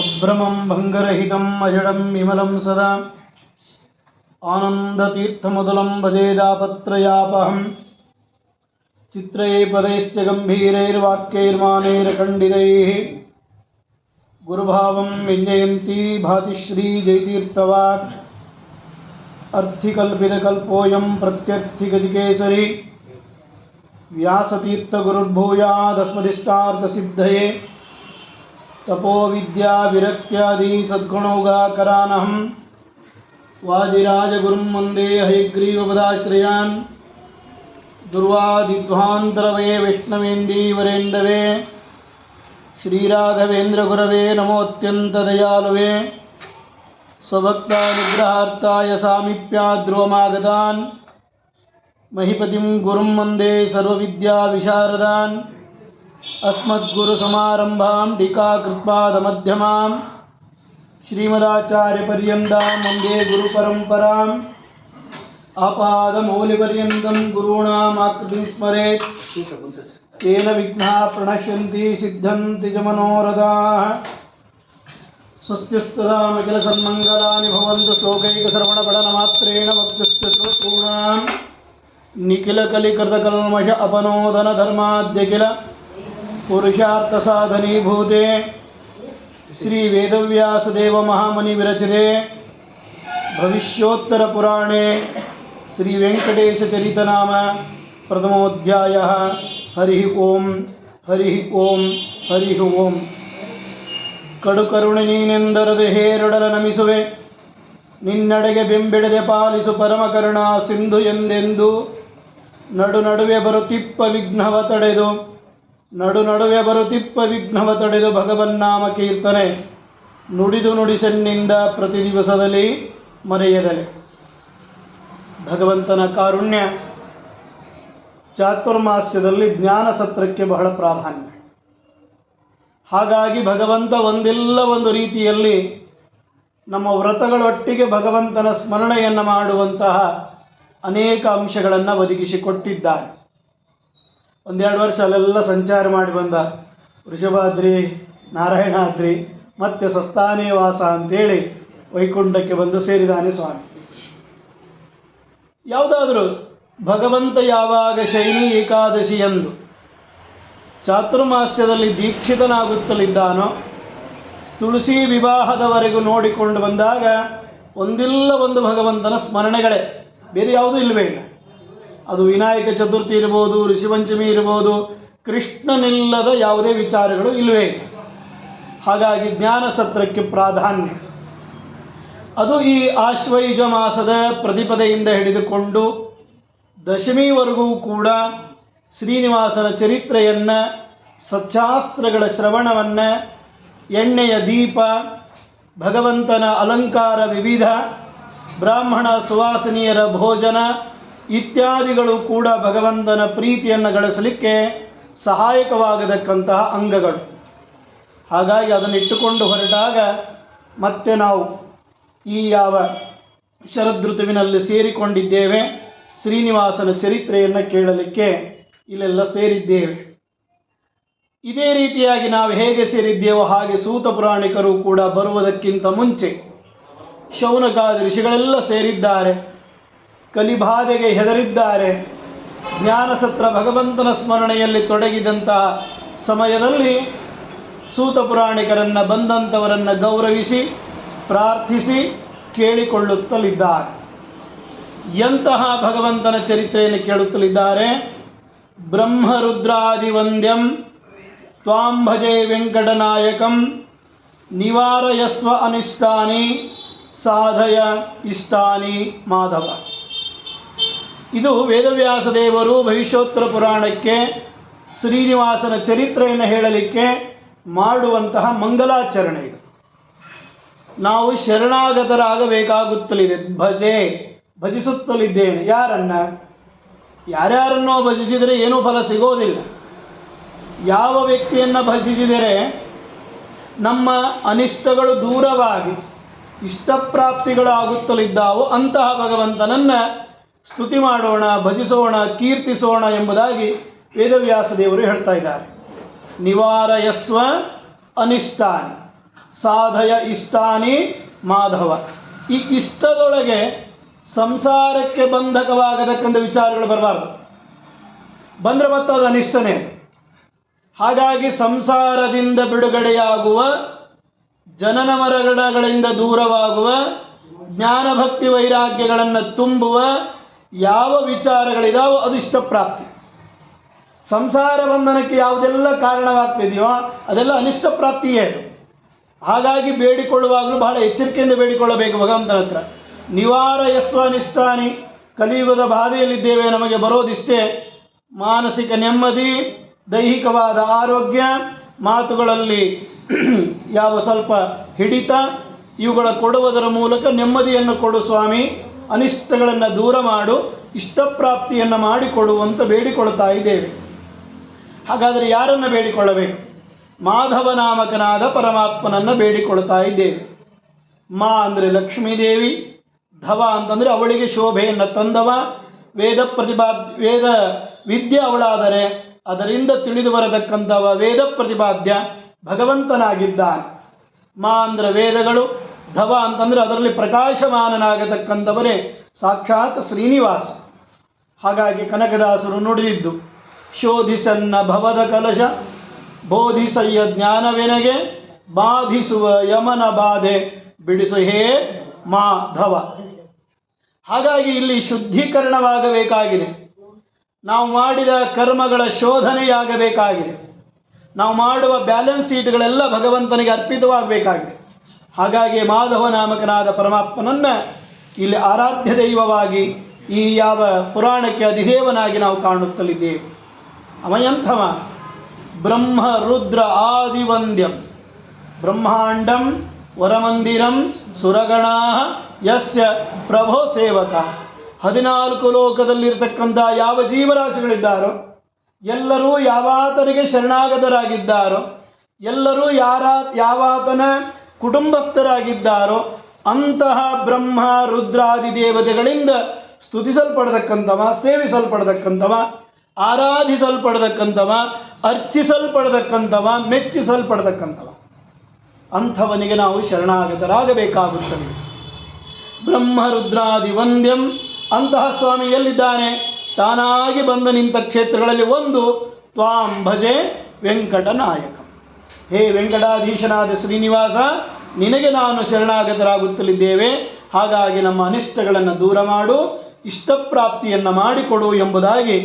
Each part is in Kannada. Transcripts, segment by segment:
अभ्रमं भंगरहितं अजडं विमलं सदा आनन्दतीर्थमधुलं भजेदापत्रयापहं चित्रये पदैश्च गम्भीरैर्वाक्यैर्मानैर्खण्डितैः गुरुभावं विञ्जयन्ती भाति श्रीजयतीर्थवाक् अर्थिकल्पितकल्पोऽयं प्रत्यर्थिगजकेसरी व्यासतीर्थगुरुर्भूयादस्मदिष्टार्थसिद्धये तपो विद्या विरक्त्यादि सद्गुणौघाकरानहं वादिराजगुरुं वन्दे हयग्रीवपदाश्रयान् दुर्वादिध्वान्तरवे वैष्णवेन्दीवरेन्दवे श्रीराघवेन्द्रगुरवे नमोऽत्यन्तदयालुवे स्वभक्तानुग्रहार्थाय सामीप्याद्ध्रुवमागतान् महीपतिं गुरुं वन्दे सर्वविद्याविशारदान् अस्मद्गुरुसमारम्भां टीकाकृत्पादमध्यमां श्रीमदाचार्यपर्यन्तां वन्दे गुरुपरम्पराम् आपादमौलिपर्यन्तं गुरूणामाकृतिं स्मरेत् तेन विघ्नाः प्रणश्यन्ति सिद्ध्यन्ति च मनोरथाः स्वस्तिस्तदामखिलसन्मङ्गलानि भवन्तु श्लोकैकश्रवणपठनमात्रेण भक्तिस्तूणां निखिलकलिकृतकल्मष अपनोदनधर्माद्यखिल पुरुषार्थसाधनीभूते श्रीवेदव्यासदेवमहामुनिविरचिते भविष्योत्तरपुराणे श्रीवेङ्कटेशचरितनाम प्रथमोऽध्यायः। हरिः ओं हरिः ओं हरिः ओं। ಕಡುಕರುಣೆ ನೀನೆಂದರದೆ ಹೇರೊಡಲ ನಮಿಸುವೆ ನಿನ್ನಡೆಗೆ ಬೆಂಬಿಡದೆ ಪಾಲಿಸು ಪರಮ ಕರುಣಾ ಸಿಂಧು ಎಂದೆಂದು ನಡು ನಡುವೆ ಬರುತ್ತಿಪ್ಪ ವಿಘ್ನವ ತಡೆದು ಭಗವನ್ನಾಮ ಕೀರ್ತನೆ ನುಡಿದು ನುಡಿಸೆನ್ನಿಂದ ಪ್ರತಿ ದಿವಸದಲ್ಲಿ ಮರೆಯದಲೆ. ಭಗವಂತನ ಕಾರುಣ್ಯ ಚಾತುರ್ಮಾಸ್ಯದಲ್ಲಿ ಜ್ಞಾನ ಸತ್ರಕ್ಕೆ ಬಹಳ ಪ್ರಾಧಾನ್ಯ. ಹಾಗಾಗಿ ಭಗವಂತ ಒಂದು ರೀತಿಯಲ್ಲಿ ನಮ್ಮ ವ್ರತಗಳೊಟ್ಟಿಗೆ ಭಗವಂತನ ಸ್ಮರಣೆಯನ್ನು ಮಾಡುವಂತಹ ಅನೇಕ ಅಂಶಗಳನ್ನು ಒದಗಿಸಿಕೊಟ್ಟಿದ್ದಾನೆ. ಒಂದೆರಡು ವರ್ಷ ಅಲ್ಲೆಲ್ಲ ಸಂಚಾರ ಮಾಡಿ ಬಂದ ವೃಷಭಾದ್ರಿ, ನಾರಾಯಣಾದ್ರಿ, ಮತ್ತೆ ಸಸ್ತಾನೇ ವಾಸ ಅಂತೇಳಿ ವೈಕುಂಠಕ್ಕೆ ಬಂದು ಸೇರಿದಾನೆ ಸ್ವಾಮಿ. ಯಾವುದಾದರೂ ಭಗವಂತ ಯಾವಾಗ ಶೈನಿ ಏಕಾದಶಿ ಎಂದು ಚಾತುರ್ಮಾಸ್ಯದಲ್ಲಿ ದೀಕ್ಷಿತನಾಗುತ್ತಲಿದ್ದಾನೋ ತುಳಸಿ ವಿವಾಹದವರೆಗೂ ನೋಡಿಕೊಂಡು ಬಂದಾಗ ಒಂದು ಭಗವಂತನ ಸ್ಮರಣೆಗಳೇ, ಬೇರೆ ಯಾವುದೂ ಇಲ್ಲವೇ ಇಲ್ಲ. ಅದು ವಿನಾಯಕ ಚತುರ್ಥಿ ಇರ್ಬೋದು, ಋಷಿಪಂಚಮಿ ಇರ್ಬೋದು, ಕೃಷ್ಣನಿಲ್ಲದ ಯಾವುದೇ ವಿಚಾರಗಳು ಇಲ್ಲವೇ ಇಲ್ಲ. ಹಾಗಾಗಿ ಜ್ಞಾನ ಸತ್ರಕ್ಕೆ ಪ್ರಾಧಾನ್ಯ. ಅದು ಈ ಆಶ್ವಯುಜ ಮಾಸದ ಪ್ರತಿಪದೆಯಿಂದ ಹಿಡಿದುಕೊಂಡು ದಶಮಿವರೆಗೂ ಕೂಡ ಶ್ರೀನಿವಾಸನ ಚರಿತ್ರೆಯನ್ನು, ಸಚ್ಚಾಸ್ತ್ರಗಳ ಶ್ರವಣವನ್ನು, ಎಣ್ಣೆಯ ದೀಪ, ಭಗವಂತನ ಅಲಂಕಾರ ವಿವಿಧ, ಬ್ರಾಹ್ಮಣ ಸುವಾಸನೀಯರ ಭೋಜನ ಇತ್ಯಾದಿಗಳು ಕೂಡ ಭಗವಂತನ ಪ್ರೀತಿಯನ್ನು ಗಳಿಸಲಿಕ್ಕೆ ಸಹಾಯಕವಾಗತಕ್ಕಂತಹ ಅಂಗಗಳು. ಹಾಗಾಗಿ ಅದನ್ನು ಇಟ್ಟುಕೊಂಡು ಹೊರಟಾಗ ಮತ್ತೆ ನಾವು ಈ ಯಾವ ಶರದೃತುವಿನಲ್ಲಿ ಸೇರಿಕೊಂಡಿದ್ದೇವೆ, ಶ್ರೀನಿವಾಸನ ಚರಿತ್ರೆಯನ್ನು ಕೇಳಲಿಕ್ಕೆ ಇಲ್ಲೆಲ್ಲ ಸೇರಿದ್ದೇವೆ. ಇದೇ ರೀತಿಯಾಗಿ ನಾವು ಹೇಗೆ ಸೇರಿದ್ದೇವೋ ಹಾಗೆ ಸೂತ ಪುರಾಣಿಕರು ಕೂಡ ಬರುವುದಕ್ಕಿಂತ ಮುಂಚೆ ಶೌನಕಾದಿ ಋಷಿಗಳೆಲ್ಲ ಸೇರಿದ್ದಾರೆ. ಕಲಿಬಾಧೆಗೆ ಹೆದರಿದ್ದಾರೆ. ಜ್ಞಾನಸತ್ರ ಭಗವಂತನ ಸ್ಮರಣೆಯಲ್ಲಿ ತೊಡಗಿದಂತಹ ಸಮಯದಲ್ಲಿ ಸೂತ ಪುರಾಣಿಕರನ್ನು, ಬಂದಂಥವರನ್ನು ಗೌರವಿಸಿ ಪ್ರಾರ್ಥಿಸಿ ಕೇಳಿಕೊಳ್ಳುತ್ತಲಿದ್ದಾರೆ. ಎಂತಹ ಭಗವಂತನ ಚರಿತ್ರೆಯನ್ನು ಕೇಳುತ್ತಲಿದ್ದಾರೆ. ಬ್ರಹ್ಮರುದ್ರಾದಿವಂದ್ಯಂ ತ್ವಾಂ ಭಜೆ ವೆಂಕಟನಾಯಕಂ ನಿವಾರಯಸ್ವ ಅನಿಷ್ಟಾನಿ ಸಾಧಯ ಇಷ್ಟಾನಿ ಮಾಧವ. ಇದು ವೇದವ್ಯಾಸ ದೇವರು ಭವಿಷ್ಯೋತ್ತರ ಪುರಾಣಕ್ಕೆ ಶ್ರೀನಿವಾಸನ ಚರಿತ್ರೆಯನ್ನು ಹೇಳಲಿಕ್ಕೆ ಮಾಡುವಂತಹ ಮಂಗಲಾಚರಣೆ. ಇದು ನಾವು ಶರಣಾಗತರಾಗಬೇಕಾಗುತ್ತಲಿದೆ. ಭಜಿಸುತ್ತಲಿದ್ದೇನೆ. ಯಾರ್ಯಾರನ್ನೋ ಭಜಿಸಿದರೆ ಏನೂ ಫಲ ಸಿಗೋದಿಲ್ಲ. ಯಾವ ವ್ಯಕ್ತಿಯನ್ನು ಭಜಿಸಿದರೆ ನಮ್ಮ ಅನಿಷ್ಟಗಳು ದೂರವಾಗಿ ಇಷ್ಟಪ್ರಾಪ್ತಿಗಳು ಆಗುತ್ತಲಿದ್ದಾವೋ ಅಂತಹ ಭಗವಂತನನ್ನು ಸ್ತುತಿ ಮಾಡೋಣ, ಭಜಿಸೋಣ, ಕೀರ್ತಿಸೋಣ ಎಂಬುದಾಗಿ ವೇದವ್ಯಾಸ ದೇವರು ಹೇಳ್ತಾ ಇದ್ದಾರೆ. ನಿವಾರಯಸ್ವ ಅನಿಷ್ಟಾನಿ ಸಾಧಯ ಇಷ್ಟಾನಿ ಮಾಧವ. ಈ ಇಷ್ಟದೊಳಗೆ ಸಂಸಾರಕ್ಕೆ ಬಂಧಕವಾಗತಕ್ಕಂಥ ವಿಚಾರಗಳು ಬರಬಾರ್ದು. ಬಂದರೆ ಮತ್ತು ಅದು ಅನಿಷ್ಟನೇ. ಹಾಗಾಗಿ ಸಂಸಾರದಿಂದ ಬಿಡುಗಡೆಯಾಗುವ, ಜನನ ಮರಣಗಳಿಂದ ದೂರವಾಗುವ, ಜ್ಞಾನಭಕ್ತಿ ವೈರಾಗ್ಯಗಳನ್ನು ತುಂಬುವ ಯಾವ ವಿಚಾರಗಳಿದಾವೋ ಅದು ಇಷ್ಟಪ್ರಾಪ್ತಿ. ಸಂಸಾರ ಬಂಧನಕ್ಕೆ ಯಾವುದೆಲ್ಲ ಕಾರಣವಾಗ್ತಿದೆಯೋ ಅದೆಲ್ಲ ಅನಿಷ್ಟ ಪ್ರಾಪ್ತಿಯೇ ಅದು. ಹಾಗಾಗಿ ಬೇಡಿಕೊಳ್ಳುವಾಗಲೂ ಬಹಳ ಎಚ್ಚರಿಕೆಯಿಂದ ಬೇಡಿಕೊಳ್ಳಬೇಕು ಭಗವಂತನ ಹತ್ರ. ನಿವಾರಯಸ್ವ ಅನಿಷ್ಟಾನಿ. ಕಲಿಯುಗದ ಬಾಧೆಯಲ್ಲಿದ್ದೇವೆ, ನಮಗೆ ಬರೋದಿಷ್ಟೇ ಮಾನಸಿಕ ನೆಮ್ಮದಿ, ದೈಹಿಕವಾದ ಆರೋಗ್ಯ, ಮಾತುಗಳಲ್ಲಿ ಯಾವ ಸ್ವಲ್ಪ ಹಿಡಿತ, ಇವುಗಳ ಕೊಡುವುದರ ಮೂಲಕ ನೆಮ್ಮದಿಯನ್ನು ಕೊಡು ಸ್ವಾಮಿ, ಅನಿಷ್ಟಗಳನ್ನು ದೂರ ಮಾಡು, ಇಷ್ಟಪ್ರಾಪ್ತಿಯನ್ನು ಮಾಡಿಕೊಡುವಂತ ಬೇಡಿಕೊಳ್ತಾ ಇದ್ದೇವೆ. ಹಾಗಾದರೆ ಯಾರನ್ನು ಬೇಡಿಕೊಳ್ಳಬೇಕು? ಮಾಧವ ನಾಮಕನಾದ ಪರಮಾತ್ಮನನ್ನು ಬೇಡಿಕೊಳ್ತಾ ಇದ್ದೇವೆ. ಮಾ ಅಂದರೆ ಲಕ್ಷ್ಮೀದೇವಿ, ಧವ ಅಂತಂದರೆ ಅವಳಿಗೆ ಶೋಭೆಯನ್ನು ತಂದವ, ವೇದ ವಿದ್ಯೆ ಅವಳಾದರೆ ಅದರಿಂದ ತಿಳಿದು ಬರತಕ್ಕಂಥವ ವೇದ ಪ್ರತಿಪಾದ್ಯ ಭಗವಂತನಾಗಿದ್ದಾನೆ. ಮಾ ಅಂದರೆ ವೇದಗಳು, ಧವ ಅಂತಂದರೆ ಅದರಲ್ಲಿ ಪ್ರಕಾಶಮಾನನಾಗತಕ್ಕಂಥವರೇ ಸಾಕ್ಷಾತ್ ಶ್ರೀನಿವಾಸ. ಹಾಗಾಗಿ ಕನಕದಾಸರು ನುಡಿದಿದ್ದು, ಶೋಧಿಸನ್ನ ಭವದ ಕಲಶ ಬೋಧಿಸಯ್ಯ ಜ್ಞಾನವೆನಗೆ ಬಾಧಿಸುವ ಯಮನ ಬಾಧೆ ಬಿಡಿಸು ಹೇ ಮಾಧವ. ಹಾಗಾಗಿ ಇಲ್ಲಿ ಶುದ್ಧೀಕರಣವಾಗಬೇಕಾಗಿದೆ. ನಾವು ಮಾಡಿದ ಕರ್ಮಗಳ ಶೋಧನೆಯಾಗಬೇಕಾಗಿದೆ. ನಾವು ಮಾಡುವ ಬ್ಯಾಲೆನ್ಸ್ ಶೀಟ್ಗಳೆಲ್ಲ ಭಗವಂತನಿಗೆ ಅರ್ಪಿತವಾಗಬೇಕಾಗಿದೆ. ಹಾಗಾಗಿ ಮಾಧವ ನಾಮಕನಾದ ಪರಮಾತ್ಮನನ್ನು ಇಲ್ಲಿ ಆರಾಧ್ಯ ದೈವವಾಗಿ ಈ ಯಾವ ಪುರಾಣಕ್ಕೆ ಅಧಿದೇವನಾಗಿ ನಾವು ಕಾಣುತ್ತಲಿದ್ದೇವೆ. ಅಮಯಂಥವ ಬ್ರಹ್ಮ ರುದ್ರ ಆದಿವಂದ್ಯಂ ಬ್ರಹ್ಮಾಂಡಂ ವರಮಂದಿರಂ ಸುರಗಣಾ ಯಸ್ಯ ಪ್ರಭೋ ಸೇವಕ. 14 ಲೋಕದಲ್ಲಿರ್ತಕ್ಕಂಥ ಯಾವ ಜೀವರಾಶಿಗಳಿದ್ದಾರೋ ಎಲ್ಲರೂ ಯಾವಾತನಿಗೆ ಶರಣಾಗತರಾಗಿದ್ದಾರೋ, ಎಲ್ಲರೂ ಯಾವಾತನ ಕುಟುಂಬಸ್ಥರಾಗಿದ್ದಾರೋ ಅಂತಹ ಬ್ರಹ್ಮ ರುದ್ರಾದಿ ದೇವತೆಗಳಿಂದ ಸ್ತುತಿಸಲ್ಪಡತಕ್ಕಂಥವ, ಸೇವಿಸಲ್ಪಡತಕ್ಕಂಥವ, ಆರಾಧಿಸಲ್ಪಡತಕ್ಕಂಥವ, ಅರ್ಚಿಸಲ್ಪಡತಕ್ಕಂಥವ, ಮೆಚ್ಚಿಸಲ್ಪಡತಕ್ಕಂಥವ, ಅಂಥವನಿಗೆ ನಾವು ಶರಣಾಗತರಾಗಬೇಕಾಗುತ್ತದೆ. ಬ್ರಹ್ಮ ರುದ್ರಾದಿ ವಂದ್ಯಂ. ಅಂತಹ ಸ್ವಾಮಿ ಎಲ್ಲಿದ್ದಾನೆ? ತಾನಾಗಿ ಬಂದು ನಿಂತ ಕ್ಷೇತ್ರಗಳಲ್ಲಿ ಒಂದು ತ್ವಾಂ ಭಜೆ ವೆಂಕಟನಾಯಕ. ಹೇ ವೆಂಕಟಾಧೀಶನಾದ ಶ್ರೀನಿವಾಸ, ನಿನಗೆ ನಾನು ಶರಣಾಗತರಾಗುತ್ತಲಿದ್ದೇವೆ. ಹಾಗಾಗಿ ನಮ್ಮ ಅನಿಷ್ಟಗಳನ್ನು ದೂರ ಮಾಡು, ಇಷ್ಟಪ್ರಾಪ್ತಿಯನ್ನು ಮಾಡಿಕೊಡು ಎಂಬುದಾಗಿ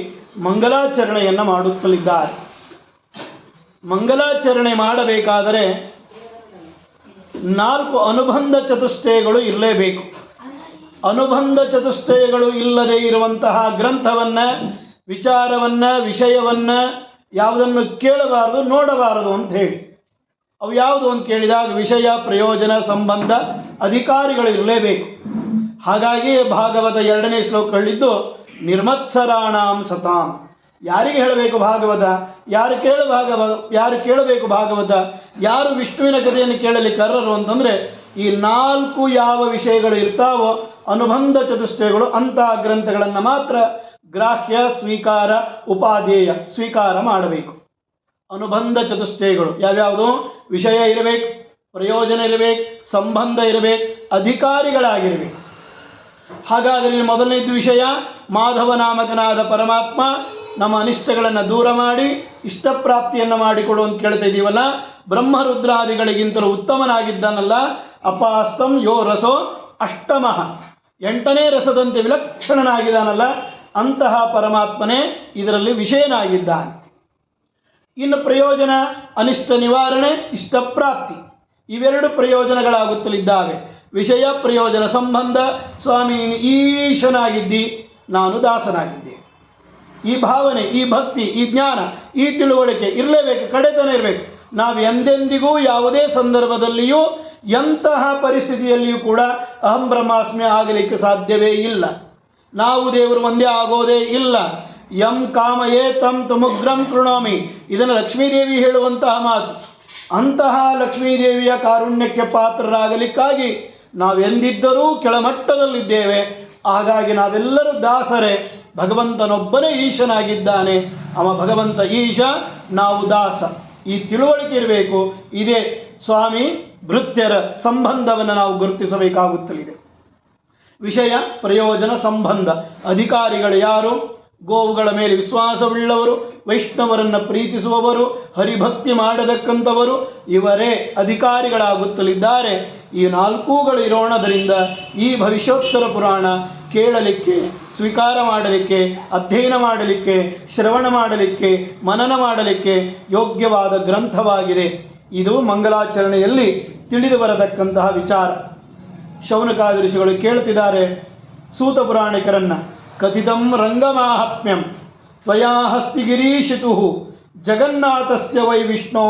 ಮಂಗಲಾಚರಣೆಯನ್ನು ಮಾಡುತ್ತಲಿದ್ದಾರೆ. ಮಂಗಲಾಚರಣೆ ಮಾಡಬೇಕಾದರೆ 4 ಅನುಬಂಧ ಚತುಷ್ಟಯಗಳು ಇರಲೇಬೇಕು. ಅನುಬಂಧ ಚತುಷ್ಟಯಗಳು ಇಲ್ಲದೆ ಇರುವಂತಹ ಗ್ರಂಥವನ್ನು, ವಿಚಾರವನ್ನು, ವಿಷಯವನ್ನು ಯಾವುದನ್ನು ಕೇಳಬಾರದು, ನೋಡಬಾರದು ಅಂತ ಹೇಳಿ. ಅವು ಯಾವುದು ಅಂತ ಕೇಳಿದಾಗ ವಿಷಯ, ಪ್ರಯೋಜನ, ಸಂಬಂಧ, ಅಧಿಕಾರಿಗಳು ಇರಲೇಬೇಕು. ಹಾಗಾಗಿ ಭಾಗವತ 2ನೇ ಶ್ಲೋಕ ಹೇಳಿದ್ದು ನಿರ್ಮತ್ಸರಾಣಾಂ ಸತಾಂ. ಯಾರಿಗೆ ಹೇಳಬೇಕು ಭಾಗವತ? ಯಾರು ಕೇಳಬೇಕು ಭಾಗವತ? ಯಾರು ವಿಷ್ಣುವಿನ ಕಥೆಯನ್ನು ಕೇಳಲಿಕ್ಕೆ ಅರ್ಹರು ಅಂತಂದರೆ ಈ 4 ಯಾವ ವಿಷಯಗಳು ಇರ್ತಾವೋ ಅನುಬಂಧ ಚತುಷ್ಟಯಗಳು, ಅಂತಹ ಗ್ರಂಥಗಳನ್ನು ಮಾತ್ರ ಗ್ರಾಹ್ಯ, ಸ್ವೀಕಾರ, ಉಪಾದೇಯ ಸ್ವೀಕಾರ ಮಾಡಬೇಕು. ಅನುಬಂಧ ಚತುಷ್ಟಯಗಳು ಯಾವ್ಯಾವುದು? ವಿಷಯ ಇರಬೇಕು, ಪ್ರಯೋಜನ ಇರಬೇಕು, ಸಂಬಂಧ ಇರಬೇಕು, ಅಧಿಕಾರಿಗಳಾಗಿರಬೇಕು. ಹಾಗಾದರೆ ಮೊದಲನೇದು ವಿಷಯ ಮಾಧವ ನಾಮಕನಾದ ಪರಮಾತ್ಮ ನಮ್ಮ ಅನಿಷ್ಟಗಳನ್ನು ದೂರ ಮಾಡಿ ಇಷ್ಟಪ್ರಾಪ್ತಿಯನ್ನು ಮಾಡಿಕೊಡು ಅಂತ ಕೇಳ್ತಾ ಇದ್ದೀವಲ್ಲ. ಬ್ರಹ್ಮರುದ್ರಾದಿಗಳಿಗಿಂತಲೂ ಉತ್ತಮನಾಗಿದ್ದಾನಲ್ಲ. ಅಪಾಸ್ತಂ ಯೋ ರಸೋ ಅಷ್ಟಮಃ, 8ನೇ ರಸದಂತೆ ವಿಲಕ್ಷಣನಾಗಿದ್ದಾನಲ್ಲ, ಅಂತಹ ಪರಮಾತ್ಮನೇ ಇದರಲ್ಲಿ ವಿಷಯನಾಗಿದ್ದಾನೆ. ಇನ್ನು ಪ್ರಯೋಜನ, ಅನಿಷ್ಟ ನಿವಾರಣೆ, ಇಷ್ಟಪ್ರಾಪ್ತಿ, ಇವೆರಡು ಪ್ರಯೋಜನಗಳಾಗುತ್ತಲಿದ್ದಾವೆ. ವಿಷಯ, ಪ್ರಯೋಜನ, ಸಂಬಂಧ. ಸ್ವಾಮಿ ಈಶನಾಗಿದ್ದಿ, ನಾನು ದಾಸನಾಗಿದ್ದೆ. ಈ ಭಾವನೆ, ಈ ಭಕ್ತಿ, ಈ ಜ್ಞಾನ, ಈ ತಿಳುವಳಿಕೆ ಇರಲೇಬೇಕು, ಕಡೆತನ ಇರಬೇಕು. ನಾವು ಎಂದೆಂದಿಗೂ ಯಾವುದೇ ಸಂದರ್ಭದಲ್ಲಿಯೂ ಎಂತಹ ಪರಿಸ್ಥಿತಿಯಲ್ಲಿಯೂ ಕೂಡ ಅಹಂ ಬ್ರಹ್ಮಾಸ್ಮಿ ಆಗಲಿಕ್ಕೆ ಸಾಧ್ಯವೇ ಇಲ್ಲ. ನಾವು ದೇವರು ಒಂದೇ ಆಗೋದೇ ಇಲ್ಲ. ಯಂ ಕಾಮಯೇ ತಂ ತಮುಗ್ರಂ ಕೃಣೋಮಿ, ಇದನ್ನು ಲಕ್ಷ್ಮೀದೇವಿ ಹೇಳುವಂತಹ ಮಾತು. ಅಂತಹ ಲಕ್ಷ್ಮೀದೇವಿಯ ಕಾರುಣ್ಯಕ್ಕೆ ಪಾತ್ರರಾಗಲಿಕ್ಕಾಗಿ ನಾವೆಂದಿದ್ದರೂ ಕೆಳಮಟ್ಟದಲ್ಲಿದ್ದೇವೆ. ಹಾಗಾಗಿ ನಾವೆಲ್ಲರೂ ದಾಸರೇ. ಭಗವಂತನೊಬ್ಬನೇ ಈಶನಾಗಿದ್ದಾನೆ. ಅವ ಭಗವಂತ ಈಶ, ನಾವು ದಾಸ. ಈ ತಿಳುವಳಿಕೆ ಇರಬೇಕು. ಇದೇ ಸ್ವಾಮಿ ಭೃತ್ಯರ ಸಂಬಂಧವನ್ನು ನಾವು ಗುರುತಿಸಬೇಕಾಗುತ್ತಲಿದೆ. ವಿಷಯ ಪ್ರಯೋಜನ ಸಂಬಂಧ. ಅಧಿಕಾರಿಗಳು ಯಾರು? ಗೋವುಗಳ ಮೇಲೆ ವಿಶ್ವಾಸವುಳ್ಳವರು, ವೈಷ್ಣವರನ್ನು ಪ್ರೀತಿಸುವವರು, ಹರಿಭಕ್ತಿ ಮಾಡತಕ್ಕಂಥವರು, ಇವರೇ ಅಧಿಕಾರಿಗಳಾಗುತ್ತಲಿದ್ದಾರೆ. ಈ ನಾಲ್ಕೂಗಳು ಇರೋಣದರಿಂದ ಈ ಭವಿಷ್ಯೋತ್ತರ ಪುರಾಣ ಕೇಳಲಿಕ್ಕೆ, ಸ್ವೀಕಾರ ಮಾಡಲಿಕ್ಕೆ, ಅಧ್ಯಯನ ಮಾಡಲಿಕ್ಕೆ, ಶ್ರವಣ ಮಾಡಲಿಕ್ಕೆ, ಮನನ ಮಾಡಲಿಕ್ಕೆ ಯೋಗ್ಯವಾದ ಗ್ರಂಥವಾಗಿದೆ. ಇದು ಮಂಗಲಾಚರಣೆಯಲ್ಲಿ ತಿಳಿದು ಬರತಕ್ಕಂತಹ ವಿಚಾರ. ಶೌನಕಾದಿ ಋಷಿಗಳು ಕೇಳ್ತಿದ್ದಾರೆ ಸೂತ ಪುರಾಣಿಕರನ್ನು, ಕಥಿತಂ ರಂಗಮಾಹಾತ್ಮ್ಯಂ ತ್ವಯಾ ಹಸ್ತಿಗಿರೀಶಿತು ಜಗನ್ನಾಥಸ್ಯ ವೈ ವಿಷ್ಣೋ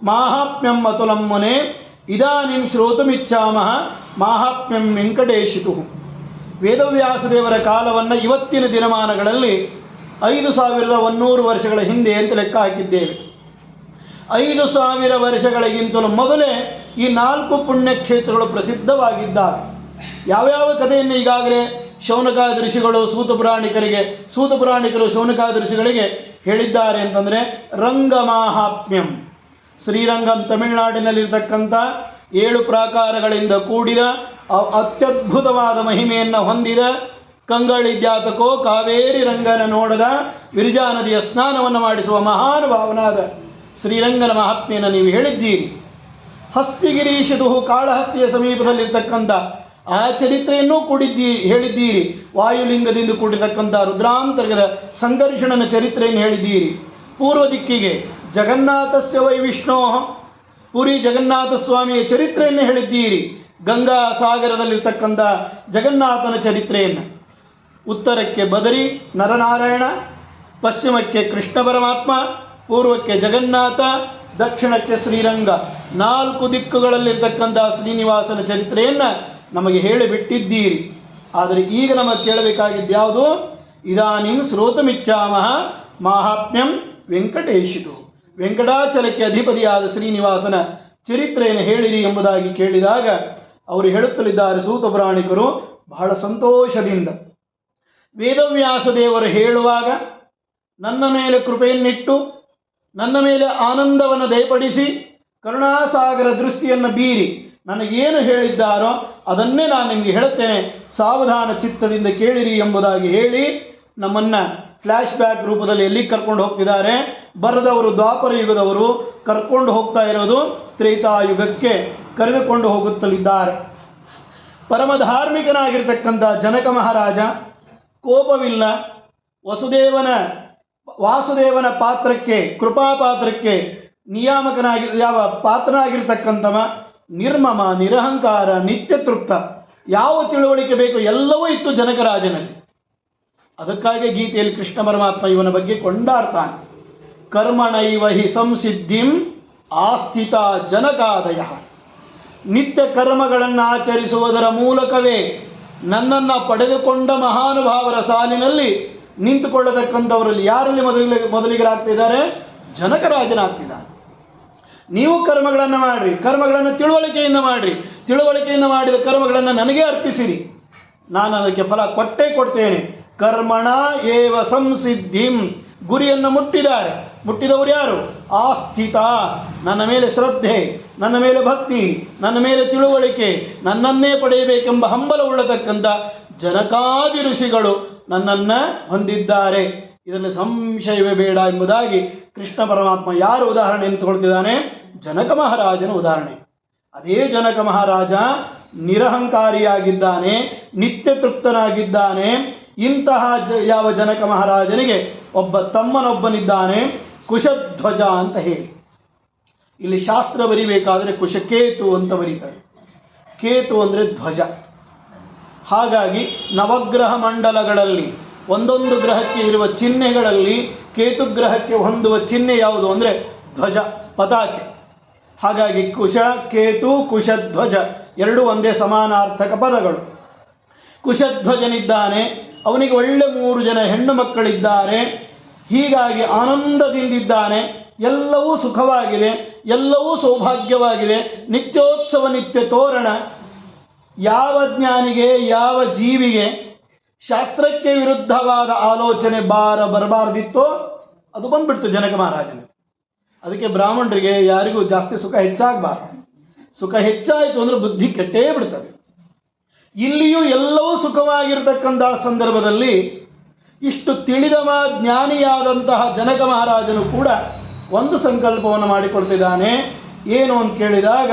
ಮಾಹಾತ್ಮ್ಯಂ ಅತುಲಂ ಮುನೆ ಇದಾನಿಂ ಶ್ರೋತುಮಿಚ್ಛಾಮಃ ಮಾಹಾತ್ಮ್ಯಂ ವೆಂಕಟೇಶಿತು. ವೇದವ್ಯಾಸದೇವರ ಕಾಲವನ್ನು ಇವತ್ತಿನ ದಿನಮಾನಗಳಲ್ಲಿ 5100 ವರ್ಷಗಳ ಹಿಂದೆ ಅಂತ ಲೆಕ್ಕ ಹಾಕಿದ್ದೇವೆ. 5000 ವರ್ಷಗಳಿಗಿಂತಲೂ ಮೊದಲೇ ಈ 4 ಪುಣ್ಯಕ್ಷೇತ್ರಗಳು ಪ್ರಸಿದ್ಧವಾಗಿದ್ದಾವೆ. ಯಾವ್ಯಾವ ಕಥೆಯನ್ನು ಈಗಾಗಲೇ ಶೌನಕಾದಿ ಋಷಿಗಳು ಸೂತ ಪುರಾಣಿಕರು ಶೌನಕಾದಿ ಋಷಿಗಳಿಗೆ ಹೇಳಿದ್ದಾರೆ ಅಂತಂದರೆ, ರಂಗಮಾಹಾತ್ಮ್ಯಂ, ಶ್ರೀರಂಗಂ ತಮಿಳುನಾಡಿನಲ್ಲಿರ್ತಕ್ಕಂಥ 7 ಪ್ರಾಕಾರಗಳಿಂದ ಕೂಡಿದ ಅತ್ಯದ್ಭುತವಾದ ಮಹಿಮೆಯನ್ನು ಹೊಂದಿದ, ಕಂಗಳಿದ್ಯಾತಕೋ ಕಾವೇರಿ ರಂಗನ ನೋಡದ ವಿರಜಾ ನದಿಯ ಸ್ನಾನವನ್ನು ಮಾಡಿಸುವ ಮಹಾನುಭಾವನಾದ ಶ್ರೀರಂಗನ ಮಹಾತ್ಮೆಯನ್ನು ನೀವು ಹೇಳಿದ್ದೀರಿ. ಹಸ್ತಿಗಿರೀಶದು, ಕಾಳಹಸ್ತಿಯ ಸಮೀಪದಲ್ಲಿರ್ತಕ್ಕಂಥ ಆ ಚರಿತ್ರೆಯನ್ನೂ ಹೇಳಿದ್ದೀರಿ. ವಾಯುಲಿಂಗದಿಂದ ಕೂಡಿರ್ತಕ್ಕಂಥ ರುದ್ರಾಂತರ್ಗದ ಸಂಘರ್ಷಣನ ಚರಿತ್ರೆಯನ್ನು ಹೇಳಿದ್ದೀರಿ. ಪೂರ್ವ ದಿಕ್ಕಿಗೆ ಜಗನ್ನಾಥಸ್ಯ ವೈ ವಿಷ್ಣೋ, ಪುರಿ ಜಗನ್ನಾಥ ಸ್ವಾಮಿಯ ಚರಿತ್ರೆಯನ್ನು ಹೇಳಿದ್ದೀರಿ. ಗಂಗಾ ಸಾಗರದಲ್ಲಿರ್ತಕ್ಕಂಥ ಜಗನ್ನಾಥನ ಚರಿತ್ರೆಯನ್ನು. ಉತ್ತರಕ್ಕೆ ಬದರಿ ನರನಾರಾಯಣ, ಪಶ್ಚಿಮಕ್ಕೆ ಕೃಷ್ಣ ಪರಮಾತ್ಮ, ಪೂರ್ವಕ್ಕೆ ಜಗನ್ನಾಥ, ದಕ್ಷಿಣಕ್ಕೆ ಶ್ರೀರಂಗ, 4 ದಿಕ್ಕುಗಳಲ್ಲಿರ್ತಕ್ಕಂಥ ಶ್ರೀನಿವಾಸನ ಚರಿತ್ರೆಯನ್ನು ನಮಗೆ ಹೇಳಿಬಿಟ್ಟಿದ್ದೀರಿ. ಆದರೆ ಈಗ ನಮಗೆ ಕೇಳಬೇಕಾಗಿದ್ದು ಯಾವುದು? ಇದಾನಿಂ ಶ್ರೋತುಮಿಚ್ಛಾಮಃ ಮಾಹಾತ್ಮ್ಯಂ ವೆಂಕಟೇಶಿತು, ವೆಂಕಟಾಚಲಕ್ಕೆ ಅಧಿಪತಿಯಾದ ಶ್ರೀನಿವಾಸನ ಚರಿತ್ರೆಯನ್ನು ಹೇಳಿರಿ ಎಂಬುದಾಗಿ ಕೇಳಿದಾಗ ಅವರು ಹೇಳುತ್ತಲಿದ್ದಾರೆ ಸೂತ ಪುರಾಣಿಕರು ಬಹಳ ಸಂತೋಷದಿಂದ. ವೇದವ್ಯಾಸ ದೇವರು ಹೇಳುವಾಗ ನನ್ನ ಮೇಲೆ ಕೃಪೆಯನ್ನಿಟ್ಟು, ನನ್ನ ಮೇಲೆ ಆನಂದವನ್ನು ದಯಪಡಿಸಿ, ಕರುಣಾಸಾಗರ ದೃಷ್ಟಿಯನ್ನು ಬೀರಿ ನನಗೇನು ಹೇಳಿದ್ದಾರೋ ಅದನ್ನೇ ನಾನು ನಿಮಗೆ ಹೇಳುತ್ತೇನೆ, ಸಾವಧಾನ ಚಿತ್ತದಿಂದ ಕೇಳಿರಿ ಎಂಬುದಾಗಿ ಹೇಳಿ ನಮ್ಮನ್ನು ಫ್ಲ್ಯಾಶ್ ಬ್ಯಾಕ್ ರೂಪದಲ್ಲಿ ಎಲ್ಲಿ ಕರ್ಕೊಂಡು ಹೋಗ್ತಿದ್ದಾರೆ? ಬರೆದವರು ದ್ವಾಪರ ಯುಗದವರು, ಕರ್ಕೊಂಡು ಹೋಗ್ತಾ ಇರೋದು ತ್ರೇತಾಯುಗಕ್ಕೆ ಕರೆದುಕೊಂಡು ಹೋಗುತ್ತಲಿದ್ದಾರೆ. ಪರಮ ಧಾರ್ಮಿಕನಾಗಿರ್ತಕ್ಕಂಥ ಜನಕ ಮಹಾರಾಜ ಕೋಪವಿಲ್ಲ, ವಾಸುದೇವನ ಪಾತ್ರಕ್ಕೆ, ಕೃಪಾಪಾತ್ರಕ್ಕೆ ಯಾವ ಪಾತ್ರನಾಗಿರ್ತಕ್ಕಂಥವ ನಿರ್ಮಮ, ನಿರಹಂಕಾರ, ನಿತ್ಯ ತೃಪ್ತ, ಯಾವ ತಿಳುವಳಿಕೆ ಬೇಕು ಎಲ್ಲವೂ ಇತ್ತು ಜನಕರಾಜನಲ್ಲಿ. ಅದಕ್ಕಾಗಿ ಗೀತೆಯಲ್ಲಿ ಕೃಷ್ಣ ಪರಮಾತ್ಮ ಇವನ ಬಗ್ಗೆ ಕೊಂಡಾಡ್ತಾನೆ. ಕರ್ಮಣೈವ ಹಿ ಸಂಸಿದ್ಧಿಂ ಆಸ್ಥಿತ ಜನಕಾದಯ. ನಿತ್ಯ ಕರ್ಮಗಳನ್ನು ಆಚರಿಸುವುದರ ಮೂಲಕವೇ ನನ್ನನ್ನು ಪಡೆದುಕೊಂಡ ಮಹಾನುಭಾವರ ಸಾಲಿನಲ್ಲಿ ನಿಂತುಕೊಳ್ಳತಕ್ಕಂಥವರಲ್ಲಿ ಯಾರಲ್ಲಿ ಮೊದಲಿಗರಾಗ್ತಿದ್ದಾರೆ? ಜನಕರಾಜನಾಗ್ತಿದ್ದಾನೆ. ನೀವು ಕರ್ಮಗಳನ್ನು ಮಾಡಿರಿ, ಕರ್ಮಗಳನ್ನು ತಿಳುವಳಿಕೆಯಿಂದ ಮಾಡಿರಿ, ತಿಳುವಳಿಕೆಯಿಂದ ಮಾಡಿದ ಕರ್ಮಗಳನ್ನು ನನಗೆ ಅರ್ಪಿಸಿರಿ, ನಾನು ಅದಕ್ಕೆ ಫಲ ಕೊಟ್ಟೇ ಕೊಡ್ತೇನೆ. ಕರ್ಮಣ ಏವ ಸಂಸಿದ್ಧಿಂ, ಗುರಿಯನ್ನು ಮುಟ್ಟಿದವರು ಯಾರು? ಆಸ್ಥಿತ, ನನ್ನ ಮೇಲೆ ಶ್ರದ್ಧೆ, ನನ್ನ ಮೇಲೆ ಭಕ್ತಿ, ನನ್ನ ಮೇಲೆ ತಿಳುವಳಿಕೆ, ನನ್ನನ್ನೇ ಪಡೆಯಬೇಕೆಂಬ ಹಂಬಲ ಉಳ್ಳತಕ್ಕಂಥ ಜನಕಾದಿ ಋಷಿಗಳು ನನ್ನನ್ನು ಹೊಂದಿದ್ದಾರೆ. ಇದರಲ್ಲಿ ಸಂಶಯವೇ ಬೇಡ ಎಂಬುದಾಗಿ ಕೃಷ್ಣ ಪರಮಾತ್ಮ ಯಾರು ಉದಾಹರಣೆಯನ್ನು ತಗೊಳ್ತಿದ್ದಾನೆ? ಜನಕ ಮಹಾರಾಜನ ಉದಾಹರಣೆ. ಅದೇ ಜನಕ ಮಹಾರಾಜ ನಿರಹಂಕಾರಿಯಾಗಿದ್ದಾನೆ, ನಿತ್ಯ ತೃಪ್ತನಾಗಿದ್ದಾನೆ. ಇಂತಹ ಯಾವ ಜನಕ ಮಹಾರಾಜನಿಗೆ ಒಬ್ಬ ತಮ್ಮನೊಬ್ಬನಿದ್ದಾನೆ, ಕುಶಧ್ವಜ ಅಂತ ಹೇಳಿ. ಇಲ್ಲಿ ಶಾಸ್ತ್ರ ಬರಿಬೇಕಾದರೆ ಕುಶಕೇತು ಅಂತ ಬರೀತಾರೆ. ಕೇತು ಅಂದರೆ ಧ್ವಜ. ಹಾಗಾಗಿ ನವಗ್ರಹ ಮಂಡಲಗಳಲ್ಲಿ ಒಂದೊಂದು ಗ್ರಹಕ್ಕೆ ಇರುವ ಚಿಹ್ನೆಗಳಲ್ಲಿ ಕೇತು ಗ್ರಹಕ್ಕೆ ಹೊಂದುವ ಚಿಹ್ನೆ ಯಾವುದು ಅಂದರೆ ಧ್ವಜ, ಪತಾಕೆ. ಹಾಗಾಗಿ ಕುಶ, ಕೇತು, ಕುಶಧ್ವಜ ಎರಡೂ ಒಂದೇ ಸಮಾನಾರ್ಥಕ ಪದಗಳು. ಕುಶಧ್ವಜನಿದ್ದಾನೆ, ಅವನಿಗೆ ಒಳ್ಳೆ 3 ಜನ ಹೆಣ್ಣು ಮಕ್ಕಳಿದ್ದಾರೆ. ಹೀಗಾಗಿ ಆನಂದದಿಂದಿದ್ದಾನೆ, ಎಲ್ಲವೂ ಸುಖವಾಗಿದೆ, ಎಲ್ಲವೂ ಸೌಭಾಗ್ಯವಾಗಿದೆ, ನಿತ್ಯೋತ್ಸವ, ನಿತ್ಯ ತೋರಣ. ಯಾವ ಜ್ಞಾನಿಗೆ, ಯಾವ ಜೀವಿಗೆ ಶಾಸ್ತ್ರಕ್ಕೆ ವಿರುದ್ಧವಾದ ಆಲೋಚನೆ ಬರಬಾರ್ದಿತ್ತೋ ಅದು ಬಂದ್ಬಿಡ್ತು ಜನಕ ಮಹಾರಾಜನಿಗೆ. ಅದಕ್ಕೆ ಬ್ರಾಹ್ಮಣರಿಗೆ ಯಾರಿಗೂ ಜಾಸ್ತಿ ಸುಖ ಹೆಚ್ಚಾಗಬಾರ್ದು. ಸುಖ ಹೆಚ್ಚಾಯಿತು ಅಂದರೆ ಬುದ್ಧಿ ಕೆಟ್ಟೇ ಬಿಡ್ತದೆ. ಇಲ್ಲಿಯೂ ಎಲ್ಲವೂ ಸುಖವಾಗಿರ್ತಕ್ಕಂಥ ಸಂದರ್ಭದಲ್ಲಿ ಇಷ್ಟು ತಿಳಿದವ ಜ್ಞಾನಿಯಾದಂತಹ ಜನಕ ಮಹಾರಾಜನು ಕೂಡ ಒಂದು ಸಂಕಲ್ಪವನ್ನು ಮಾಡಿಕೊಳ್ತಿದ್ದಾನೆ. ಏನು ಅಂತ ಕೇಳಿದಾಗ,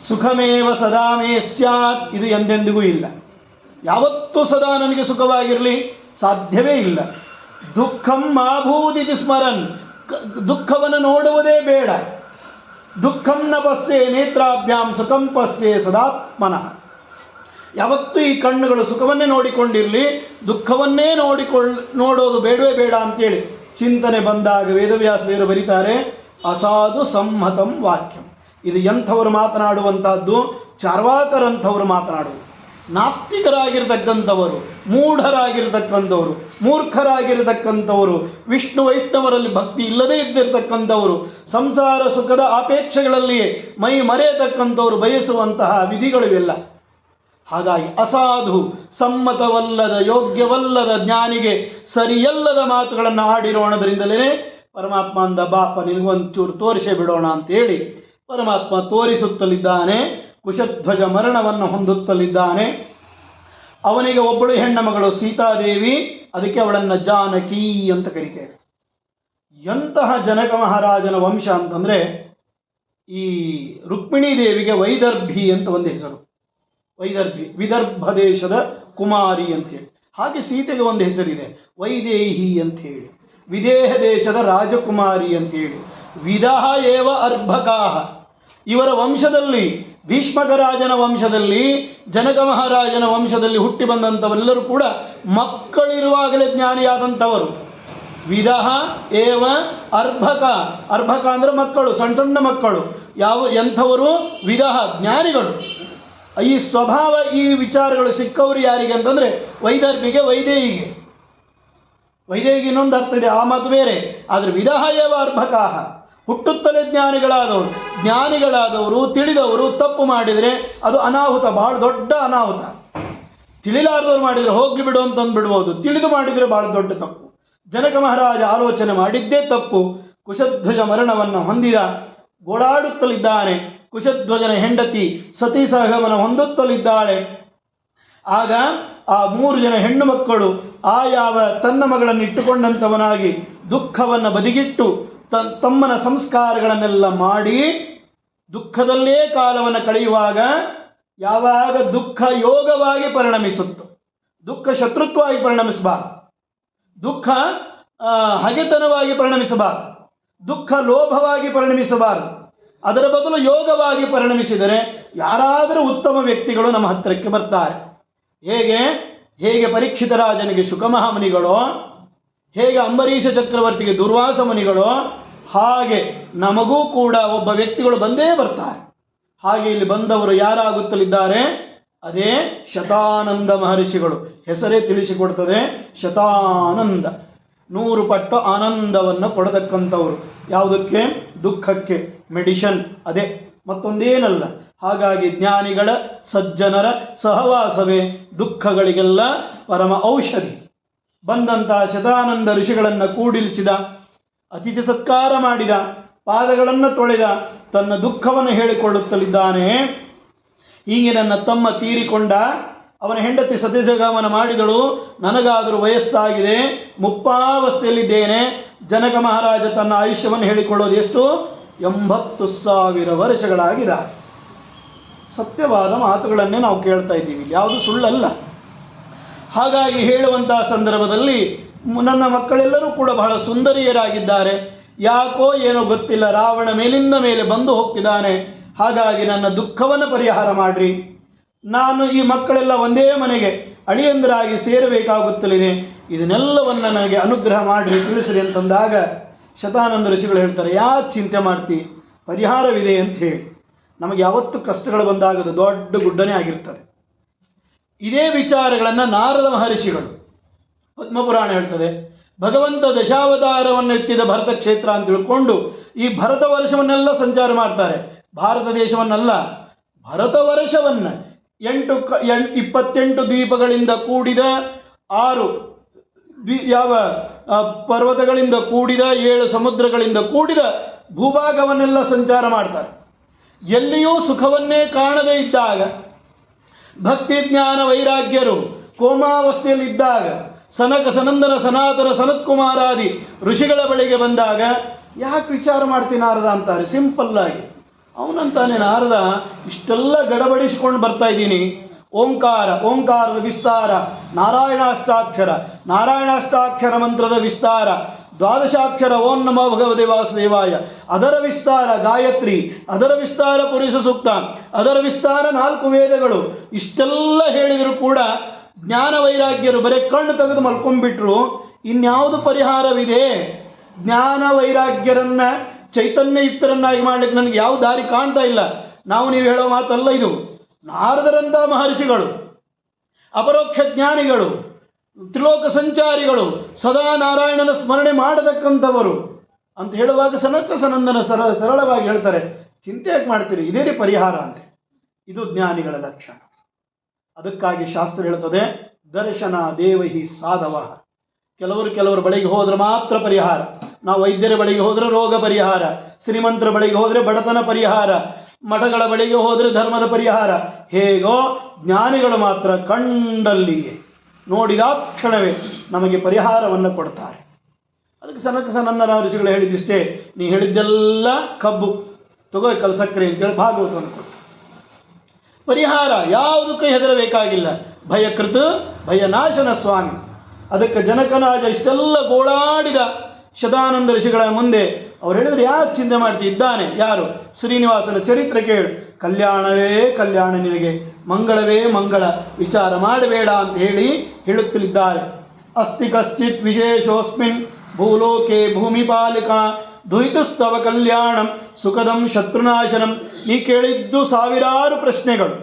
ಸುಖಮೇವ ಸದಾ ಮೇ ಸ್ಯಾತ್, ಇದು ಎಂದೆಂದಿಗೂ ಇಲ್ಲ. ಯಾವತ್ತೂ ಸದಾ ನನಗೆ ಸುಖವಾಗಿರಲಿ ಸಾಧ್ಯವೇ ಇಲ್ಲ. ದುಃಖಂ ಮಾಭೂದಿತಿ ಸ್ಮರನ್, ದುಃಖವನ್ನು ನೋಡುವುದೇ ಬೇಡ. ದುಃಖಂ ನ ಪಶ್ಯೆ ನೇತ್ರಾಭ್ಯಾಂ ಸುಖಂ ಪಶ್ಯೆ ಸದಾತ್ಮನಃ. ಯಾವತ್ತೂ ಈ ಕಣ್ಣುಗಳು ಸುಖವನ್ನೇ ನೋಡಿಕೊಂಡಿರಲಿ, ದುಃಖವನ್ನೇ ನೋಡೋದು ಬೇಡವೇ ಬೇಡ ಅಂತೇಳಿ ಚಿಂತನೆ ಬಂದಾಗ ವೇದವ್ಯಾಸ ದೇವರು ಬರೀತಾರೆ, ಅಸಾಧು ಸಂಹತಂ ವಾಕ್ಯಂ. ಇದು ಎಂಥವರು ಮಾತನಾಡುವಂಥದ್ದು? ಚಾರ್ವಾಕರಂಥವರು ಮಾತನಾಡುವುದು. ನಾಸ್ತಿಕರಾಗಿರ್ತಕ್ಕಂಥವರು, ಮೂಢರಾಗಿರ್ತಕ್ಕಂಥವರು, ಮೂರ್ಖರಾಗಿರ್ತಕ್ಕಂಥವರು, ವಿಷ್ಣು ವೈಷ್ಣವರಲ್ಲಿ ಭಕ್ತಿ ಇಲ್ಲದೇ ಇದ್ದಿರ್ತಕ್ಕಂಥವರು, ಸಂಸಾರ ಸುಖದ ಅಪೇಕ್ಷೆಗಳಲ್ಲಿಯೇ ಮೈ ಮರೆಯತಕ್ಕಂಥವರು ಬಯಸುವಂತಹ ವಿಧಿಗಳಿವೆಲ್ಲ. ಹಾಗಾಗಿ ಅಸಾಧು, ಸಮ್ಮತವಲ್ಲದ, ಯೋಗ್ಯವಲ್ಲದ ಜ್ಞಾನಿಗೆ ಸರಿಯಲ್ಲದ ಮಾತುಗಳನ್ನು ಆಡಿರೋಣದ್ರಿಂದಲೇ ಪರಮಾತ್ಮ ಅಂದ, ಬಾಪ ನಿನಗೊಂಚೂರು ತೋರಿಸೇ ಬಿಡೋಣ ಅಂತೇಳಿ ಪರಮಾತ್ಮ ತೋರಿಸುತ್ತಲಿದ್ದಾನೆ. ಕುಶಧ್ವಜ ಮರಣವನ್ನು ಹೊಂದುತ್ತಲಿದ್ದಾನೆ. ಅವನಿಗೆ ಒಬ್ಬಳು ಹೆಣ್ಣ ಮಗಳು ಸೀತಾದೇವಿ, ಅದಕ್ಕೆ ಅವಳನ್ನು ಜಾನಕಿ ಅಂತ ಕರೀತೇವೆ. ಎಂತಹ ಜನಕ ಮಹಾರಾಜನ ವಂಶ ಅಂತಂದರೆ, ಈ ರುಕ್ಮಿಣೀ ದೇವಿಗೆ ವೈದರ್ಭಿ ಅಂತ ಒಂದು ಹೆಸರು. ವೈದರ್ಭಿ ವಿದರ್ಭ ದೇಶದ ಕುಮಾರಿ ಅಂತೇಳಿ. ಹಾಗೆ ಸೀತೆಗೆ ಒಂದು ಹೆಸರಿದೆ, ವೈದೇಹಿ ಅಂಥೇಳಿ, ವಿದೇಹ ದೇಶದ ರಾಜಕುಮಾರಿ ಅಂತೇಳಿ. ವಿದಹ ಏವ ಅರ್ಭಕಾಹ. ಇವರ ವಂಶದಲ್ಲಿ, ಭೀಷ್ಮಕ ರಾಜನ ವಂಶದಲ್ಲಿ, ಜನಕ ಮಹಾರಾಜನ ವಂಶದಲ್ಲಿ ಹುಟ್ಟಿ ಬಂದಂಥವರೆಲ್ಲರೂ ಕೂಡ ಮಕ್ಕಳಿರುವಾಗಲೇ ಜ್ಞಾನಿಯಾದಂಥವರು. ವಿದಹ ಏವ ಅರ್ಭಕ. ಅರ್ಭಕ ಅಂದರೆ ಮಕ್ಕಳು, ಸಣ್ಣ ಸಣ್ಣ ಮಕ್ಕಳು. ಎಂಥವರು? ವಿದಹ, ಜ್ಞಾನಿಗಳು. ಈ ಸ್ವಭಾವ, ಈ ವಿಚಾರಗಳು ಸಿಕ್ಕವರು ಯಾರಿಗೆ ಅಂತಂದರೆ ವೈದರ್ಭಿಗೆ, ವೈದೇಹಿಗೆ. ವೈದೇಹಿಗೆ ಇನ್ನೊಂದು ಅರ್ಥ ಇದೆ, ಆ ಮಾತು ಬೇರೆ. ಆದರೆ ವಿದಹ ಏವ ಅರ್ಭಕಾಹ, ಹುಟ್ಟುತ್ತಲೇ ಜ್ಞಾನಿಗಳಾದವರು, ತಿಳಿದವರು ತಪ್ಪು ಮಾಡಿದರೆ ಅದು ಅನಾಹುತ, ಭಾಳ ದೊಡ್ಡ ಅನಾಹುತ. ತಿಳಿಲಾರದವ್ರು ಮಾಡಿದರೆ ಹೋಗ್ಲಿ ಬಿಡು ಅಂತಂದು ಬಿಡ್ಬೋದು, ತಿಳಿದು ಮಾಡಿದರೆ ಭಾಳ ದೊಡ್ಡ ತಪ್ಪು. ಜನಕ ಮಹಾರಾಜ ಆಲೋಚನೆ ಮಾಡಿದ್ದೇ ತಪ್ಪು. ಕುಶಧ್ವಜ ಮರಣವನ್ನು ಹೊಂದಿದ, ಗೋಳಾಡುತ್ತಲಿದ್ದಾನೆ. ಕುಶಧ್ವಜನ ಹೆಂಡತಿ ಸತಿ ಸಹಗಮನ ಹೊಂದುತ್ತಲಿದ್ದಾಳೆ. ಆಗ ಆ 3 ಜನ ಹೆಣ್ಣು ಮಕ್ಕಳು ಯಾವ ತನ್ನ ಮಗಳನ್ನು ಇಟ್ಟುಕೊಂಡಂಥವನಾಗಿ ದುಃಖವನ್ನು ಬದಿಗಿಟ್ಟು ತಮ್ಮನ ಸಂಸ್ಕಾರಗಳನ್ನೆಲ್ಲ ಮಾಡಿ ದುಃಖದಲ್ಲೇ ಕಾಲವನ್ನು ಕಳೆಯುವಾಗ, ಯಾವಾಗ ದುಃಖ ಯೋಗವಾಗಿ ಪರಿಣಮಿಸುತ್ತೋ, ದುಃಖ ಶತ್ರುತ್ವವಾಗಿ ಪರಿಣಮಿಸಬಾರ್ದು, ದುಃಖ ಹಗೆತನವಾಗಿ ಪರಿಣಮಿಸಬಾರ್ದು, ದುಃಖ ಲೋಭವಾಗಿ ಪರಿಣಮಿಸಬಾರದು. ಅದರ ಬದಲು ಯೋಗವಾಗಿ ಪರಿಣಮಿಸಿದರೆ ಯಾರಾದರೂ ಉತ್ತಮ ವ್ಯಕ್ತಿಗಳು ನಮ್ಮ ಹತ್ತಿರಕ್ಕೆ ಬರ್ತಾರೆ. ಹೇಗೆ ಪರೀಕ್ಷಿತ ರಾಜನಿಗೆ ಶುಕಮಹಾಮುನಿಗಳೋ, ಹೇಗೆ ಅಂಬರೀಷ ಚಕ್ರವರ್ತಿಗೆ ದುರ್ವಾಸ ಮುನಿಗಳೋ, ಹಾಗೆ ನಮಗೂ ಕೂಡ ಒಬ್ಬ ವ್ಯಕ್ತಿಗಳು ಬಂದೇ ಬರ್ತಾರೆ. ಹಾಗೆ ಇಲ್ಲಿ ಬಂದವರು ಯಾರಾಗುತ್ತಲಿದ್ದಾರೆ? ಅದೇ ಶತಾನಂದ ಮಹರ್ಷಿಗಳು. ಹೆಸರೇ ತಿಳಿಸಿಕೊಡ್ತದೆ, ಶತಾನಂದ. 100 ಪಟ್ಟು ಆನಂದವನ್ನು ಕೊಡತಕ್ಕಂಥವರು. ಯಾವುದಕ್ಕೆ? ದುಃಖಕ್ಕೆ ಮೆಡಿಷನ್, ಅದೇ, ಮತ್ತೊಂದೇನಲ್ಲ. ಹಾಗಾಗಿ ಜ್ಞಾನಿಗಳ, ಸಜ್ಜನರ ಸಹವಾಸವೇ ದುಃಖಗಳಿಗೆಲ್ಲ ಪರಮ ಔಷಧಿ. ಬಂದಂತಹ ಶತಾನಂದ ಋಷಿಗಳನ್ನು ಕೂಡಿಲಿಸಿದ, ಅತಿಥಿ ಸತ್ಕಾರ ಮಾಡಿದ, ಪಾದಗಳನ್ನು ತೊಳೆದ, ತನ್ನ ದುಃಖವನ್ನು ಹೇಳಿಕೊಳ್ಳುತ್ತಲಿದ್ದಾನೆ. ಹೀಗೆ ನನ್ನ ತಮ್ಮ ತೀರಿಕೊಂಡ, ಅವನ ಹೆಂಡತಿ ಸತಿಸಗಮನ ಮಾಡಿದಳು, ನನಗಾದರೂ ವಯಸ್ಸಾಗಿದೆ, ಮುಪ್ಪಾವಸ್ಥೆಯಲ್ಲಿದ್ದೇನೆ. ಜನಕ ಮಹಾರಾಜ ತನ್ನ ಆಯುಷ್ಯವನ್ನು ಹೇಳಿಕೊಳ್ಳೋದು ಎಷ್ಟು? 80,000 ವರ್ಷಗಳಾಗಿದೆ. ಸತ್ಯವಾದ ಮಾತುಗಳನ್ನೇ ನಾವು ಕೇಳ್ತಾ ಇದ್ದೀವಿ, ಯಾವುದು ಸುಳ್ಳಲ್ಲ. ಹಾಗಾಗಿ ಹೇಳುವಂತಹ ಸಂದರ್ಭದಲ್ಲಿ ನನ್ನ ಮಕ್ಕಳೆಲ್ಲರೂ ಕೂಡ ಬಹಳ ಸುಂದರಿಯರಾಗಿದ್ದಾರೆ, ಯಾಕೋ ಏನೋ ಗೊತ್ತಿಲ್ಲ, ರಾವಣ ಮೇಲಿಂದ ಮೇಲೆ ಬಂದು ಹೋಗ್ತಿದ್ದಾನೆ. ಹಾಗಾಗಿ ನನ್ನ ದುಃಖವನ್ನು ಪರಿಹಾರ ಮಾಡಿರಿ. ನಾನು ಈ ಮಕ್ಕಳೆಲ್ಲ ಒಂದೇ ಮನೆಗೆ ಅಳಿಯಂದರಾಗಿ ಸೇರಬೇಕಾಗುತ್ತಲಿದೆ, ಇದನ್ನೆಲ್ಲವನ್ನು ನನಗೆ ಅನುಗ್ರಹ ಮಾಡಿರಿ, ತಿಳಿಸ್ರಿ ಅಂತಂದಾಗ ಶತಾನಂದ ಋಷಿಗಳು ಹೇಳ್ತಾರೆ, ಯಾಕೆ ಚಿಂತೆ ಮಾಡ್ತಿ, ಪರಿಹಾರವಿದೆ ಅಂತ ಹೇಳಿ. ನಮಗೆ ಯಾವತ್ತು ಕಷ್ಟಗಳು ಬಂದಾಗ ಅದು ದೊಡ್ಡ ಗುಡ್ಡನೇ ಆಗಿರ್ತದೆ. ಇದೇ ವಿಚಾರಗಳನ್ನು ನಾರದ ಮಹರ್ಷಿಗಳು, ಪದ್ಮಪುರಾಣ ಹೇಳ್ತದೆ, ಭಗವಂತ ದಶಾವತಾರವನ್ನು ಎತ್ತಿದ ಭರತ ಕ್ಷೇತ್ರ ಅಂತ ತಿಳ್ಕೊಂಡು ಈ ಭರತ ವರ್ಷವನ್ನೆಲ್ಲ ಸಂಚಾರ ಮಾಡ್ತಾರೆ. ಭಾರತ ದೇಶವನ್ನಲ್ಲ, ಭರತ ವರ್ಷವನ್ನು 28 ದ್ವೀಪಗಳಿಂದ ಕೂಡಿದ 6 ಪರ್ವತಗಳಿಂದ ಕೂಡಿದ 7 ಸಮುದ್ರಗಳಿಂದ ಕೂಡಿದ ಭೂಭಾಗವನ್ನೆಲ್ಲ ಸಂಚಾರ ಮಾಡ್ತಾರೆ. ಎಲ್ಲಿಯೂ ಸುಖವನ್ನೇ ಕಾಣದೇ ಇದ್ದಾಗ, ಭಕ್ತಿ ಜ್ಞಾನ ವೈರಾಗ್ಯರು ಕೋಮಾವಸ್ಥೆಯಲ್ಲಿದ್ದಾಗ, ಸನಕ ಸನಂದನ ಸನಾತನ ಸನತ್ಕುಮಾರಾದಿ ಋಷಿಗಳ ಬಳಿಗೆ ಬಂದಾಗ ಯಾಕೆ ವಿಚಾರ ಮಾಡ್ತೀನಿ ನಾರದ ಅಂತಾರೆ. ಸಿಂಪಲ್ಲಾಗಿ ಅವನಂತಾನೆ, ನಾರದ ಇಷ್ಟೆಲ್ಲ ಗಡಬಡಿಸಿಕೊಂಡು ಬರ್ತಾ ಇದ್ದೀನಿ. ಓಂಕಾರದ ವಿಸ್ತಾರ, ನಾರಾಯಣಾಷ್ಟಾಕ್ಷರ ಮಂತ್ರದ ವಿಸ್ತಾರ, ದ್ವಾದಶಾಕ್ಷರ ಓಂ ನಮೋ ಭಗವತೆ ವಾಸುದೇವಾಯ, ಅದರ ವಿಸ್ತಾರ ಗಾಯತ್ರಿ, ಅದರ ವಿಸ್ತಾರ ಪುರುಷ ಸೂಕ್ತ, ಅದರ ವಿಸ್ತಾರ 4 ವೇದಗಳು. ಇಷ್ಟೆಲ್ಲ ಹೇಳಿದರೂ ಕೂಡ ಜ್ಞಾನ ವೈರಾಗ್ಯರು ಬರೀ ಕಣ್ಣು ತೆಗೆದು ಮಲ್ಕೊಂಡ್ಬಿಟ್ರು. ಇನ್ಯಾವುದು ಪರಿಹಾರವಿದೆ? ಜ್ಞಾನ ವೈರಾಗ್ಯರನ್ನ ಚೈತನ್ಯಯುಕ್ತರನ್ನಾಗಿ ಮಾಡ್ಲಿಕ್ಕೆ ನನಗೆ ಯಾವ ದಾರಿ ಕಾಣ್ತಾ ಇಲ್ಲ. ನೀವು ಹೇಳೋ ಮಾತಲ್ಲ ಇದು. ನಾರದರಂಥ ಮಹರ್ಷಿಗಳು, ಅಪರೋಕ್ಷ ಜ್ಞಾನಿಗಳು, ತ್ರಿಲೋಕ ಸಂಚಾರಿಗಳು, ಸದಾ ನಾರಾಯಣನ ಸ್ಮರಣೆ ಮಾಡತಕ್ಕಂಥವರು ಅಂತ ಹೇಳುವಾಗ ಸನಕ ಸನಂದನ ಸರಳವಾಗಿ ಹೇಳ್ತಾರೆ, ಚಿಂತೆ ಯಾಕೆ ಮಾಡ್ತೀರಿ, ಇದೇ ರೀ ಪರಿಹಾರ ಅಂತ. ಇದು ಜ್ಞಾನಿಗಳ ಲಕ್ಷಣ. ಅದಕ್ಕಾಗಿ ಶಾಸ್ತ್ರ ಹೇಳ್ತದೆ, ದರ್ಶನ ದೇವಹಿ ಸಾಧವ. ಕೆಲವರು ಬಳಿಗೆ ಹೋದ್ರೆ ಮಾತ್ರ ಪರಿಹಾರ. ನಾವು ವೈದ್ಯರ ಬಳಿಗೆ ಹೋದರೆ ರೋಗ ಪರಿಹಾರ, ಶ್ರೀಮಂತರ ಬಳಿಗೆ ಹೋದರೆ ಬಡತನ ಪರಿಹಾರ, ಮಠಗಳ ಬಳಿಗೆ ಹೋದರೆ ಧರ್ಮದ ಪರಿಹಾರ. ಹೇಗೋ ಜ್ಞಾನಿಗಳು ಮಾತ್ರ ಕಂಡಲ್ಲಿಯೇ ನೋಡಿದ ಕ್ಷಣವೇ ನಮಗೆ ಪರಿಹಾರವನ್ನು ಕೊಡ್ತಾರೆ. ಅದಕ್ಕೆ ಸನಕ ಸನಂದನ ಋಷಿಗಳು ಹೇಳಿದ್ದಿಷ್ಟೇ, ನೀ ಹೇಳಿದ್ದೆಲ್ಲ ಕಬ್ಬು ತಗೋ ಕಲಸಕ್ರೆ ಅಂತೇಳಿ ಭಾಗವತವನ್ನು ಕೊಟ್ಟು ಪರಿಹಾರ. ಯಾವುದಕ್ಕೂ ಹೆದರಬೇಕಾಗಿಲ್ಲ. ಭಯಕೃತ ಭಯನಾಶನ ಸ್ವಾಮಿ. ಅದಕ್ಕೆ ಜನಕನಾಜ ಇಷ್ಟೆಲ್ಲ ಗೋಳಾಡಿದ ಶತಾನಂದ ಋಷಿಗಳ ಮುಂದೆ ಅವ್ರು ಹೇಳಿದ್ರು, ಯಾಕೆ ಚಿಂತೆ ಮಾಡ್ತಿದ್ದಾನೆ? ಯಾರು? ಶ್ರೀನಿವಾಸನ ಚರಿತ್ರೆ ಕೇಳು. ಕಲ್ಯಾಣವೇ ಕಲ್ಯಾಣ ನಿನಗೆ, ಮಂಗಳವೇ ಮಂಗಳ, ವಿಚಾರ ಮಾಡಬೇಡ ಅಂತ ಹೇಳುತ್ತಲಿದ್ದಾರೆ. ಅಸ್ತಿ ಕಶ್ಚಿತ್ ವಿಶೇಷೋಸ್ಮಿನ್ ಭೂಲೋಕೆ ಭೂಮಿಪಾಲಿಕಾ ದುಹಿತುಸ್ತವ ಕಲ್ಯಾಣಂ ಸುಖದಂ ಶತ್ರುನಾಶನಂ. ನೀ ಕೇಳಿದ್ದು ಸಾವಿರಾರು ಪ್ರಶ್ನೆಗಳು,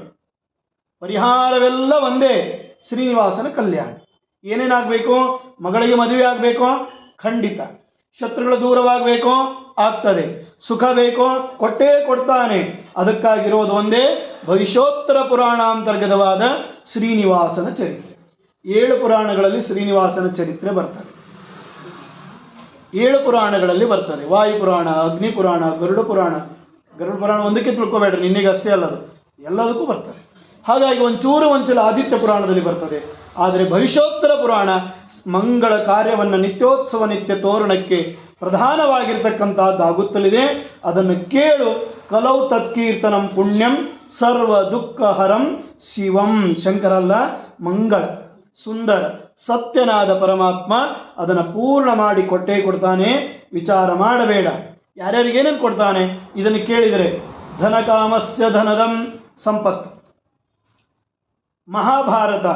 ಪರಿಹಾರವೆಲ್ಲ ಒಂದೇ, ಶ್ರೀನಿವಾಸನ ಕಲ್ಯಾಣ. ಏನೇನಾಗಬೇಕು? ಮಗಳಿಗೆ ಮದುವೆ ಆಗಬೇಕೋ? ಖಂಡಿತ. ಶತ್ರುಗಳು ದೂರವಾಗಬೇಕೋ? ಆಗ್ತದೆ. ಸುಖ ಬೇಕೋ? ಕೊಟ್ಟೇ ಕೊಡ್ತಾನೆ. ಅದಕ್ಕಾಗಿರೋದು ಒಂದೇ, ಭವಿಷ್ಯೋತ್ತರ ಪುರಾಣಾಂತರ್ಗತವಾದ ಶ್ರೀನಿವಾಸನ ಚರಿತ್ರೆ. 7 ಪುರಾಣಗಳಲ್ಲಿ ಶ್ರೀನಿವಾಸನ ಚರಿತ್ರೆ ಬರ್ತದೆ. 7 ಪುರಾಣಗಳಲ್ಲಿ ಬರ್ತದೆ. ವಾಯುಪುರಾಣ, ಅಗ್ನಿಪುರಾಣ, ಗರುಡ ಪುರಾಣ ಒಂದಕ್ಕೆ ತಿಳ್ಕೊಬೇಡ್ರಿ, ನಿನ್ನೆಗಷ್ಟೇ ಅಲ್ಲದು, ಎಲ್ಲದಕ್ಕೂ ಬರ್ತದೆ. ಹಾಗಾಗಿ ಒಂಚೂರು ಆದಿತ್ಯ ಪುರಾಣದಲ್ಲಿ ಬರ್ತದೆ. ಆದರೆ ಭವಿಷ್ಯೋತ್ತರ ಪುರಾಣ ಮಂಗಳ ಕಾರ್ಯವನ್ನು ನಿತ್ಯ ತೋರಣಕ್ಕೆ ಪ್ರಧಾನವಾಗಿರ್ತಕ್ಕಂಥದ್ದಾಗುತ್ತಲಿದೆ. ಅದನ್ನು ಕೇಳು. ಕಲೌ ತತ್ಕೀರ್ತನಂ ಪುಣ್ಯಂ ಸರ್ವ ದುಃಖಹರಂ ಶಿವಂ. ಶಂಕರಲ್ಲ, ಮಂಗಳ ಸುಂದರ ಸತ್ಯನಾದ ಪರಮಾತ್ಮ ಅದನ್ನು ಪೂರ್ಣ ಮಾಡಿ ಕೊಟ್ಟೇ ಕೊಡ್ತಾನೆ. ವಿಚಾರ ಮಾಡಬೇಡ. ಯಾರ್ಯಾರಿಗೇನೇನು ಕೊಡ್ತಾನೆ ಇದನ್ನು ಕೇಳಿದರೆ, ಧನಕಾಮಸ್ಯ ಧನದಂ ಸಂಪತ್ತು. ಮಹಾಭಾರತ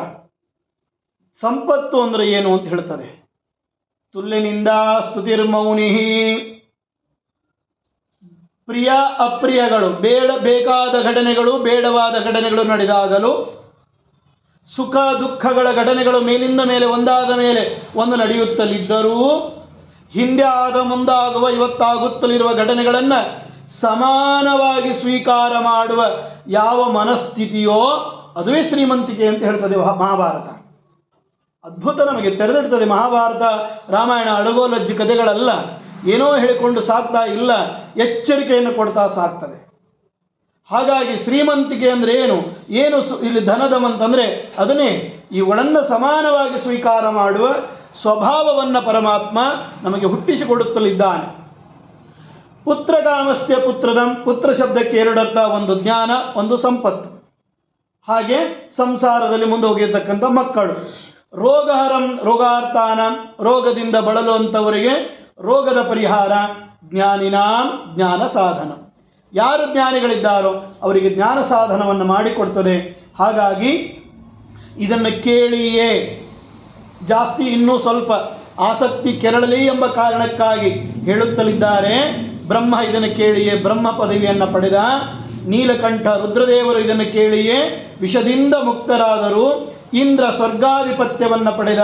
ಸಂಪತ್ತು ಅಂದರೆ ಏನು ಅಂತ ಹೇಳ್ತದೆ. ತುಲ್ಯನಿಂದ ಸ್ತುತಿರ್ಮೌನಿ. ಪ್ರಿಯ ಅಪ್ರಿಯಗಳು, ಬೇಕಾದ ಘಟನೆಗಳು ಬೇಡವಾದ ಘಟನೆಗಳು ನಡೆದಾಗಲೂ, ಸುಖ ದುಃಖಗಳ ಘಟನೆಗಳು ಮೇಲಿಂದ ಮೇಲೆ ಒಂದಾದ ಮೇಲೆ ಒಂದು ನಡೆಯುತ್ತಲಿದ್ದರೂ, ಹಿಂದೆ ಆದ ಮುಂದಾಗುವ ಇವತ್ತಾಗುತ್ತಲಿರುವ ಘಟನೆಗಳನ್ನು ಸಮಾನವಾಗಿ ಸ್ವೀಕಾರ ಮಾಡುವ ಯಾವ ಮನಸ್ಥಿತಿಯೋ ಅದುವೇ ಶ್ರೀಮಂತಿಕೆ ಅಂತ ಹೇಳ್ತದೆ ಮಹಾಭಾರತ. ಅದ್ಭುತ, ನಮಗೆ ತೆರೆದಿಡ್ತದೆ. ಮಹಾಭಾರತ ರಾಮಾಯಣ ಅಡಗೋಲಜ್ಜಿ ಕಥೆಗಳಲ್ಲ, ಏನೋ ಹೇಳಿಕೊಂಡು ಸಾಕ್ತಾ ಇಲ್ಲ, ಎಚ್ಚರಿಕೆಯನ್ನು ಕೊಡ್ತಾ ಸಾಕ್ತದೆ. ಹಾಗಾಗಿ ಶ್ರೀಮಂತಿಕೆ ಅಂದರೆ ಏನು ಇಲ್ಲಿ ಧನದಮಂತಂದರೆ ಅದನ್ನೇ ಇವುಗಳನ್ನು ಸಮಾನವಾಗಿ ಸ್ವೀಕಾರ ಮಾಡುವ ಸ್ವಭಾವವನ್ನು ಪರಮಾತ್ಮ ನಮಗೆ ಹುಟ್ಟಿಸಿಕೊಡುತ್ತಲಿದ್ದಾನೆ. ಪುತ್ರಕಾಮಸ್ಯ ಪುತ್ರದಂ. ಪುತ್ರ ಶಬ್ದಕ್ಕೆ 2 ಅರ್ಥ, ಒಂದು ಜ್ಞಾನ, ಒಂದು ಸಂಪತ್ತು. ಹಾಗೆ ಸಂಸಾರದಲ್ಲಿ ಮುಂದೆ ಹೋಗಿರ್ತಕ್ಕಂಥ ಮಕ್ಕಳು. ರೋಗಹರಂ ರೋಗಾರ್ಥಾನ. ರೋಗದಿಂದ ಬಳಲುವಂಥವರಿಗೆ ರೋಗದ ಪರಿಹಾರ. ಜ್ಞಾನಿನಾಂ ಜ್ಞಾನ ಸಾಧನ. ಯಾರು ಜ್ಞಾನಿಗಳಿದ್ದಾರೋ ಅವರಿಗೆ ಜ್ಞಾನ ಸಾಧನವನ್ನು ಮಾಡಿಕೊಡ್ತದೆ. ಹಾಗಾಗಿ ಇದನ್ನು ಕೇಳಿಯೇ ಜಾಸ್ತಿ ಇನ್ನೂ ಸ್ವಲ್ಪ ಆಸಕ್ತಿ ಕೆರಳಲಿ ಎಂಬ ಕಾರಣಕ್ಕಾಗಿ ಹೇಳುತ್ತಲಿದ್ದಾರೆ. ಬ್ರಹ್ಮ ಇದನ್ನು ಕೇಳಿಯೇ ಬ್ರಹ್ಮ ಪದವಿಯನ್ನು ಪಡೆದ. ನೀಲಕಂಠ ರುದ್ರದೇವರು ಇದನ್ನು ಕೇಳಿಯೇ ವಿಷದಿಂದ ಮುಕ್ತರಾದರು. ಇಂದ್ರ ಸ್ವರ್ಗಾಧಿಪತ್ಯವನ್ನು ಪಡೆದ.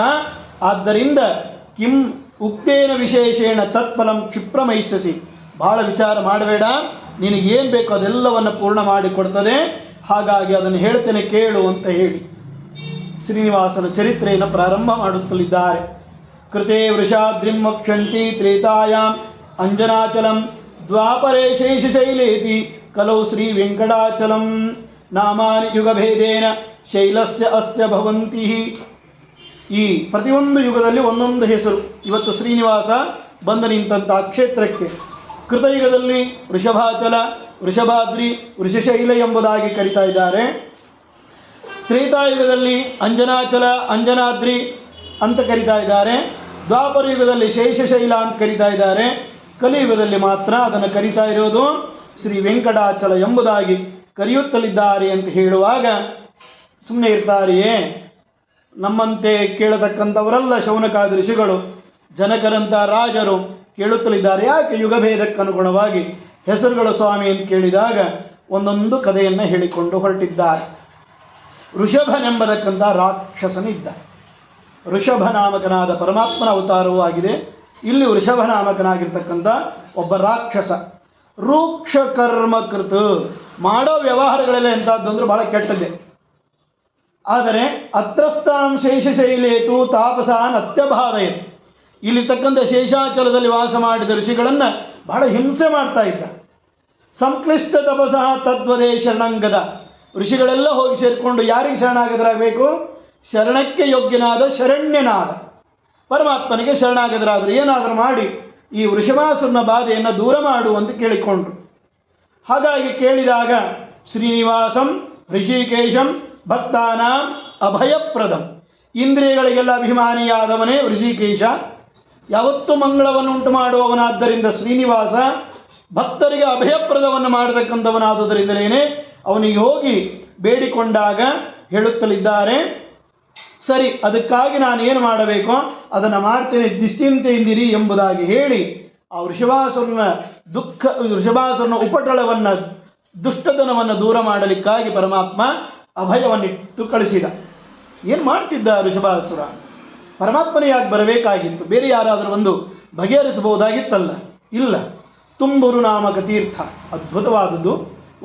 ಆದ್ದರಿಂದ ಕಿಂ ಉಕ್ತೇನ ವಿಶೇಷೇಣ ತತ್ಫಲಂ ಕ್ಷಿಪ್ರಮೈಷ್ಯಸಿ. ಬಹಳ ವಿಚಾರ ಮಾಡಬೇಡ, ನಿನಗೇನು ಬೇಕೋ ಅದೆಲ್ಲವನ್ನು ಪೂರ್ಣ ಮಾಡಿಕೊಡ್ತದೆ. ಹಾಗಾಗಿ ಅದನ್ನು ಹೇಳ್ತೇನೆ ಕೇಳು ಅಂತ ಹೇಳಿ ಶ್ರೀನಿವಾಸನ ಚರಿತ್ರೆಯನ್ನು ಪ್ರಾರಂಭ ಮಾಡುತ್ತಲಿದ್ದಾರೆ. ಕೃತೆ ವೃಷಾದ್ರಿಂ ವಕ್ಷಂತಿ ತ್ರೇತಾಯಾಂ ಅಂಜನಾಚಲಂ ದ್ವಾಪರೇ ಶೇಷಶೈಲೇತಿ ಕಲೌ ಶ್ರೀ ವೆಂಕಟಾಚಲಂ ನಾಮಾನಿ ಯುಗಭೇದೇನ ಶೈಲಸ್ಯ ಅಸ್ಯ ಭವಂತಿ. ಈ ಪ್ರತಿಯೊಂದು ಯುಗದಲ್ಲಿ ಒಂದೊಂದು ಹೆಸರು. ಇವತ್ತು ಶ್ರೀನಿವಾಸ ಬಂದು ನಿಂತಹ ಕ್ಷೇತ್ರಕ್ಕೆ ಕೃತಯುಗದಲ್ಲಿ ವೃಷಭಾಚಲ, ವೃಷಭಾದ್ರಿ, ವೃಷಶೈಲ ಎಂಬುದಾಗಿ ಕರೀತಾ ಇದ್ದಾರೆ. ತ್ರೇತಾಯುಗದಲ್ಲಿ ಅಂಜನಾಚಲ, ಅಂಜನಾದ್ರಿ ಅಂತ ಕರೀತಾ ಇದ್ದಾರೆ. ದ್ವಾಪರ ಯುಗದಲ್ಲಿ ಶೇಷಶೈಲ ಅಂತ ಕರೀತಾ ಇದ್ದಾರೆ. ಕಲಿಯುಗದಲ್ಲಿ ಮಾತ್ರ ಅದನ್ನು ಕರೀತಾ ಇರೋದು ಶ್ರೀ ವೆಂಕಟಾಚಲ ಎಂಬುದಾಗಿ ಕರೆಯುತ್ತಲಿದ್ದಾರೆ ಅಂತ ಹೇಳುವಾಗ ಸುಮ್ಮನೆ ಇರ್ತಾರೆಯೇ? ನಮ್ಮಂತೆ ಕೇಳತಕ್ಕಂಥವರಲ್ಲ ಶೌನಕಾದಿ ಋಷಿಗಳು, ಜನಕರಂಥ ರಾಜರು ಕೇಳುತ್ತಲಿದ್ದಾರೆ. ಯಾಕೆ? ಯುಗಭೇದಕ್ಕನುಗುಣವಾಗಿ ಹೆಸರುಗಳು ಸ್ವಾಮಿ ಅಂತ ಕೇಳಿದಾಗ ಒಂದೊಂದು ಕಥೆಯನ್ನು ಹೇಳಿಕೊಂಡು ಹೊರಟಿದ್ದಾರೆ. ಋಷಭನೆಂಬತಕ್ಕಂಥ ರಾಕ್ಷಸನಿದ್ದ. ಋಷಭನಾಮಕನಾದ ಪರಮಾತ್ಮನ ಅವತಾರವೂ ಆಗಿದೆ. ಇಲ್ಲಿ ವೃಷಭನಾಮಕನಾಗಿರ್ತಕ್ಕಂಥ ಒಬ್ಬ ರಾಕ್ಷಸ. ರೂಕ್ಷ ಕರ್ಮಕೃತ, ಮಾಡೋ ವ್ಯವಹಾರಗಳೆಲ್ಲ ಎಂಥದ್ದು ಅಂದರೆ ಬಹಳ ಕೆಟ್ಟದ್ದೇ. ಆದರೆ ಅತ್ರಸ್ತಾಂ ಶೇಷಶೈಲೇತು ತಾಪಸಾನ್ ಅತ್ಯಬಾಧಯತ್, ಇಲ್ಲಿರ್ತಕ್ಕಂಥ ಶೇಷಾಚಲದಲ್ಲಿ ವಾಸ ಮಾಡಿದ ಋಷಿಗಳನ್ನು ಬಹಳ ಹಿಂಸೆ ಮಾಡ್ತಾ ಇದ್ದ. ಸಂಕ್ಲಿಷ್ಟ ತಪಸಃ ತದ್ವದೇ ಶರಣಂಗದ, ಋಷಿಗಳೆಲ್ಲ ಹೋಗಿ ಸೇರಿಕೊಂಡು ಯಾರಿಗೆ ಶರಣಾಗತರಾಗಬೇಕು? ಶರಣಕ್ಕೆ ಯೋಗ್ಯನಾದ ಶರಣ್ಯನಾದ ಪರಮಾತ್ಮನಿಗೆ ಶರಣಾಗತರಾದರು. ಏನಾದರೂ ಮಾಡಿ ಈ ವೃಷಭಾಸುರನ ಬಾಧೆಯನ್ನು ದೂರ ಮಾಡು ಅಂತ ಕೇಳಿಕೊಂಡ್ರು. ಹಾಗಾಗಿ ಕೇಳಿದಾಗ ಶ್ರೀನಿವಾಸಂ ಋಷಿಕೇಶಂ ಭಕ್ತಾನಾಂ ಅಭಯಪ್ರದಂ, ಇಂದ್ರಿಯಗಳಿಗೆಲ್ಲ ಅಭಿಮಾನಿಯಾದವನೇ ಋಷಿಕೇಶ, ಯಾವತ್ತೂ ಮಂಗಳವನ್ನು ಉಂಟು ಮಾಡುವವನಾದ್ದರಿಂದ ಶ್ರೀನಿವಾಸ, ಭಕ್ತರಿಗೆ ಅಭಯಪ್ರದವನ್ನು ಮಾಡತಕ್ಕಂಥವನಾದುದರಿಂದಲೇ ಅವನಿಗೆ ಹೋಗಿ ಬೇಡಿಕೊಂಡಾಗ ಹೇಳುತ್ತಲಿದ್ದಾರೆ, ಸರಿ ಅದಕ್ಕಾಗಿ ನಾನು ಏನು ಮಾಡಬೇಕೋ ಅದನ್ನು ಮಾಡ್ತೇನೆ, ನಿಶ್ಚಿಂತೆಯಿಂದಿರಿ ಎಂಬುದಾಗಿ ಹೇಳಿ ಆ ವೃಷಭಾಸುರನ ಉಪಟಳವನ್ನು, ದುಷ್ಟತನವನ್ನು ದೂರ ಮಾಡಲಿಕ್ಕಾಗಿ ಪರಮಾತ್ಮ ಅಭಯವನ್ನಿಟ್ಟು ಕಳಿಸಿದ. ಏನು ಮಾಡ್ತಿದ್ದ ವೃಷಭಾಸುರ? ಪರಮಾತ್ಮನೇ ಯಾಕೆ ಬರಬೇಕಾಗಿತ್ತು? ಬೇರೆ ಯಾರಾದರೂ ಒಂದು ಬಗೆಹರಿಸಬಹುದಾಗಿತ್ತಲ್ಲ. ಇಲ್ಲ. ತುಂಬುರು ನಾಮಕ ತೀರ್ಥ ಅದ್ಭುತವಾದದ್ದು.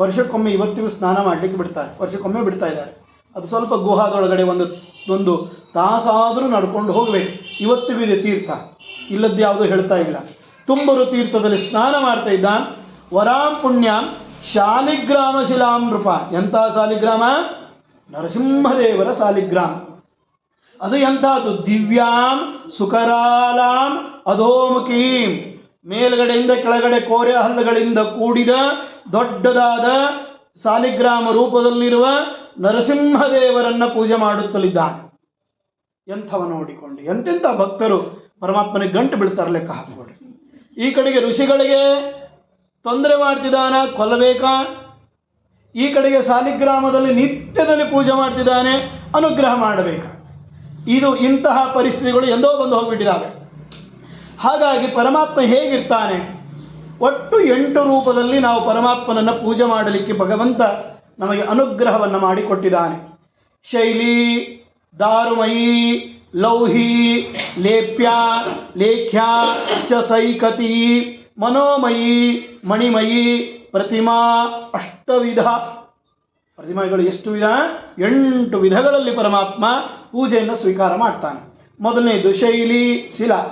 ವರ್ಷಕ್ಕೊಮ್ಮೆ ಇವತ್ತಿಗೂ ಸ್ನಾನ ಮಾಡಲಿಕ್ಕೆ ಬಿಡ್ತಾರೆ, ವರ್ಷಕ್ಕೊಮ್ಮೆ ಬಿಡ್ತಾ ಇದ್ದಾರೆ. ಅದು ಸ್ವಲ್ಪ ಗುಹಾದೊಳಗಡೆ ಒಂದು ತಾಸಾದರೂ ನಡ್ಕೊಂಡು ಹೋಗಬೇಕು. ಇವತ್ತಿಗೂ ಇದೆ ತೀರ್ಥ, ಇಲ್ಲದ್ದು ಯಾವುದೂ ಹೇಳ್ತಾ ಇಲ್ಲ. ತುಂಬುರು ತೀರ್ಥದಲ್ಲಿ ಸ್ನಾನ ಮಾಡ್ತಾ ಇದ್ದ. ವರಾಂ ಪುಣ್ಯಾಂ ಶಾಲಿಗ್ರಾಮ ಶಿಲಾಂ ನೃಪ, ಎಂಥ ಸಾಲಿಗ್ರಾಮ? ನರಸಿಂಹದೇವರ ಸಾಲಿಗ್ರಾಮ. ಅದು ಎಂಥದ್ದು? ದಿವ್ಯಾಂ ಸುಕರಾಲಾಂ ಅಧೋಮುಖೀಂ, ಮೇಲ್ಗಡೆಯಿಂದ ಕೆಳಗಡೆ ಕೋರೆ ಹಲ್ಲುಗಳಿಂದ ಕೂಡಿದ ದೊಡ್ಡದಾದ ಸಾಲಿಗ್ರಾಮ ರೂಪದಲ್ಲಿರುವ ನರಸಿಂಹದೇವರನ್ನು ಪೂಜೆ ಮಾಡುತ್ತಲಿದ್ದಾನೆ. ಎಂಥವ ನೋಡಿಕೊಂಡು ಎಂತೆಂಥ ಭಕ್ತರು ಪರಮಾತ್ಮನಿಗೆ ಗಂಟು ಬೀಳ್ತಾರೆ, ಲೆಕ್ಕ ಹಾಕಿಕೊಡ್ರಿ. ಈ ಕಡೆಗೆ ಋಷಿಗಳಿಗೆ ತೊಂದರೆ ಮಾಡ್ತಿದ್ದಾನ, ಕೊಲ್ಲಬೇಕಾ? ಈ ಕಡೆಗೆ ಸಾಲಿಗ್ರಾಮದಲ್ಲಿ ನಿತ್ಯದಲ್ಲಿ ಪೂಜೆ ಮಾಡ್ತಿದ್ದಾನೆ, ಅನುಗ್ರಹ ಮಾಡಬೇಕಾ? ಇದು ಇಂತಹ ಪರಿಸ್ಥಿತಿಗಳು ಎಂದೋ ಬಂದು ಹೋಗಿಬಿಟ್ಟಿದ್ದಾವೆ. ಹಾಗಾಗಿ ಪರಮಾತ್ಮ ಹೇಗಿರ್ತಾನೆ? ಒಟ್ಟು 8 ರೂಪದಲ್ಲಿ ನಾವು ಪರಮಾತ್ಮನನ್ನು ಪೂಜೆ ಮಾಡಲಿಕ್ಕೆ ಭಗವಂತ ನಮಗೆ ಅನುಗ್ರಹವನ್ನು ಮಾಡಿಕೊಟ್ಟಿದ್ದಾನೆ. ಶೈಲಿ, ದಾರುಮಯಿ, ಲೌಹಿ, ಲೇಪ್ಯ, ಲೇಖ್ಯ ಚ ಸೈಕತಿ, ಮನೋಮಯಿ, ಮಣಿಮಯಿ, ಪ್ರತಿಮಾ, ಅಷ್ಟವಿಧ. ಪ್ರತಿಮೆಗಳು ಎಷ್ಟು ವಿಧ? 8 ವಿಧಗಳಲ್ಲಿ ಪರಮಾತ್ಮ ಪೂಜೆಯನ್ನು ಸ್ವೀಕಾರ ಮಾಡ್ತಾನೆ. ಮೊದಲನೇದು ಶೈಲಿ, ಶಿಲಾ.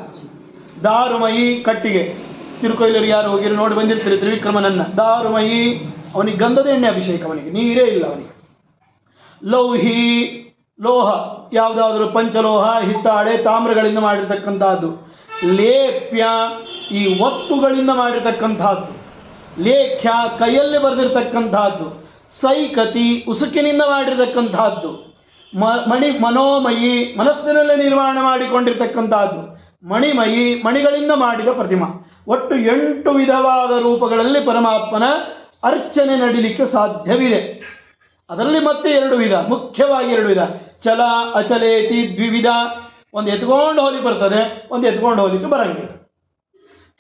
ದಾರುಮಯಿ, ಕಟ್ಟಿಗೆ. ತಿರುಕೊಯ್ಲೂರು ಯಾರು ಹೋಗಿರು ನೋಡಿ ಬಂದಿರ್ತೀರಿ ತ್ರಿವಿಕ್ರಮನನ್ನು. ದಾರುಮಯಿ, ಅವನಿಗೆ ಗಂಧದ ಎಣ್ಣೆ ಅಭಿಷೇಕ, ಅವನಿಗೆ ನೀರೇ ಇಲ್ಲ ಅವನಿಗೆ. ಲೌಹಿ, ಲೋಹ, ಯಾವುದಾದ್ರೂ ಪಂಚಲೋಹ, ಹಿತ್ತಾಳೆ, ತಾಮ್ರಗಳಿಂದ ಮಾಡಿರ್ತಕ್ಕಂಥದ್ದು. ಲೇಪ್ಯ, ಈ ಒತ್ತುಗಳಿಂದ ಮಾಡಿರ್ತಕ್ಕಂಥದ್ದು. ಲೇಖ್ಯ, ಕೈಯಲ್ಲಿ ಬರೆದಿರ್ತಕ್ಕಂಥದ್ದು. ಸೈಕತಿ, ಉಸುಕಿನಿಂದ ಮಾಡಿರ್ತಕ್ಕಂಥದ್ದು. ಮನೋಮಯಿ, ಮನಸ್ಸಿನಲ್ಲೇ ನಿರ್ಮಾಣ ಮಾಡಿಕೊಂಡಿರ್ತಕ್ಕಂಥದ್ದು. ಮಣಿಮಯಿ, ಮಣಿಗಳಿಂದ ಮಾಡಿದ ಪ್ರತಿಮಾ. ಒಟ್ಟು 8 ವಿಧವಾದ ರೂಪಗಳಲ್ಲಿ ಪರಮಾತ್ಮನ ಅರ್ಚನೆ ನಡೀಲಿಕ್ಕೆ ಸಾಧ್ಯವಿದೆ. ಅದರಲ್ಲಿ ಮತ್ತೆ 2 ವಿಧ, ಮುಖ್ಯವಾಗಿ 2 ವಿಧ. ಚಲ ಅಚಲೇತಿ ದ್ವಿವಿಧ. ಒಂದು ಎತ್ಕೊಂಡು ಹೋಗ್ಲಿಕ್ಕೆ ಬರ್ತದೆ, ಒಂದು ಎತ್ಕೊಂಡು ಹೋಗ್ಲಿಕ್ಕೆ ಬರಂಗಿಲ್ಲ.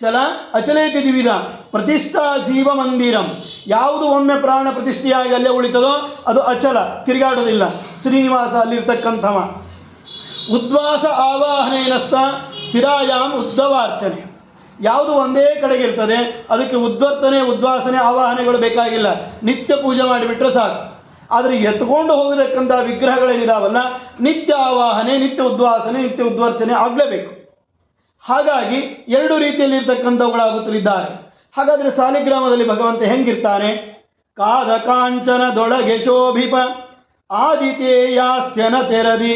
ಚಲ ಅಚಲೇತಿ ದ್ವಿವಿಧ. ಪ್ರತಿಷ್ಠಾ ಜೀವ ಮಂದಿರಂ, ಯಾವುದು ಒಮ್ಮೆ ಪ್ರಾಣ ಪ್ರತಿಷ್ಠೆಯಾಗಿ ಅಲ್ಲೇ ಉಳಿತದೋ ಅದು ಅಚಲ, ತಿರುಗಾಡೋದಿಲ್ಲ. ಶ್ರೀನಿವಾಸ ಅಲ್ಲಿರ್ತಕ್ಕಂಥವ. ಉದ್ವಾಸ ಆವಾಹನೇನಸ್ತ ಸ್ಥಿರಾಯಾಮ್ ಉದ್ಧವಾರ್ಚನೆ, ಯಾವುದು ಒಂದೇ ಕಡೆಗೆ ಇರ್ತದೆ ಅದಕ್ಕೆ ಉದ್ವರ್ತನೆ, ಉದ್ವಾಸನೆ, ಆವಾಹನೆಗಳು ಬೇಕಾಗಿಲ್ಲ, ನಿತ್ಯ ಪೂಜೆ ಮಾಡಿಬಿಟ್ರೆ ಸಾಕು. ಆದರೆ ಎತ್ಕೊಂಡು ಹೋಗತಕ್ಕಂಥ ವಿಗ್ರಹಗಳೇನಿದಾವಲ್ಲ, ನಿತ್ಯ ಆವಾಹನೆ, ನಿತ್ಯ ಉದ್ವಾಸನೆ, ನಿತ್ಯ ಉದ್ವರ್ಚನೆ ಆಗಲೇಬೇಕು. ಹಾಗಾಗಿ ಎರಡು ರೀತಿಯಲ್ಲಿರ್ತಕ್ಕಂಥವುಗಳಾಗುತ್ತಲಿದ್ದಾರೆ. ಹಾಗಾದರೆ ಸಾಲಿಗ್ರಾಮದಲ್ಲಿ ಭಗವಂತ ಹೆಂಗಿರ್ತಾನೆ? ಕಾದ ಕಾಂಚನದೊಳಗೆ ಶೋಭಿಪ ಆದಿತೇಯಾಸ್ಯನ ತೆರದಿ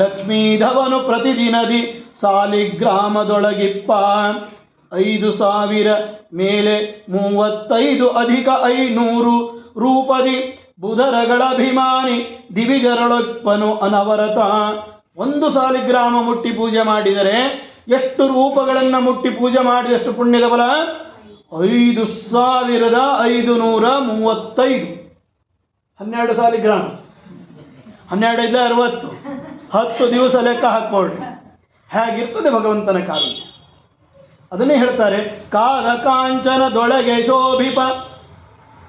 ಲಕ್ಷ್ಮೀಧವನು ಪ್ರತಿದಿನದಿ ಸಾಲಿಗ್ರಾಮದೊಳಗಿಪ್ಪ 5,000 ಮೇಲೆ 35 ಅಧಿಕ 500 ರೂಪದಿ ಬುಧರಗಳಭಿಮಾನಿ ದಿವಿಜರಳೊಪ್ಪನು ಅನವರತ. ಒಂದು ಸಾಲಿಗ್ರಾಮ ಮುಟ್ಟಿ ಪೂಜೆ ಮಾಡಿದರೆ ಎಷ್ಟು ರೂಪಗಳನ್ನು ಮುಟ್ಟಿ ಪೂಜೆ ಮಾಡಿದಷ್ಟು ಪುಣ್ಯದ ಫಲ? 5,535. 12 ಸಾಲಿಗ್ರಾಮ, 12 60, 10 ದಿವಸ ಲೆಕ್ಕ ಹಾಕ್ಕೊಳ್ರಿ. ಹೇಗಿರ್ತದೆ ಭಗವಂತನ ಕಾರುಣ್ಯ. ಅದನ್ನೇ ಹೇಳ್ತಾರೆ, ಕಾದ ಕಾಂಚನದೊಳಗೆ ಶೋಭಿಪ.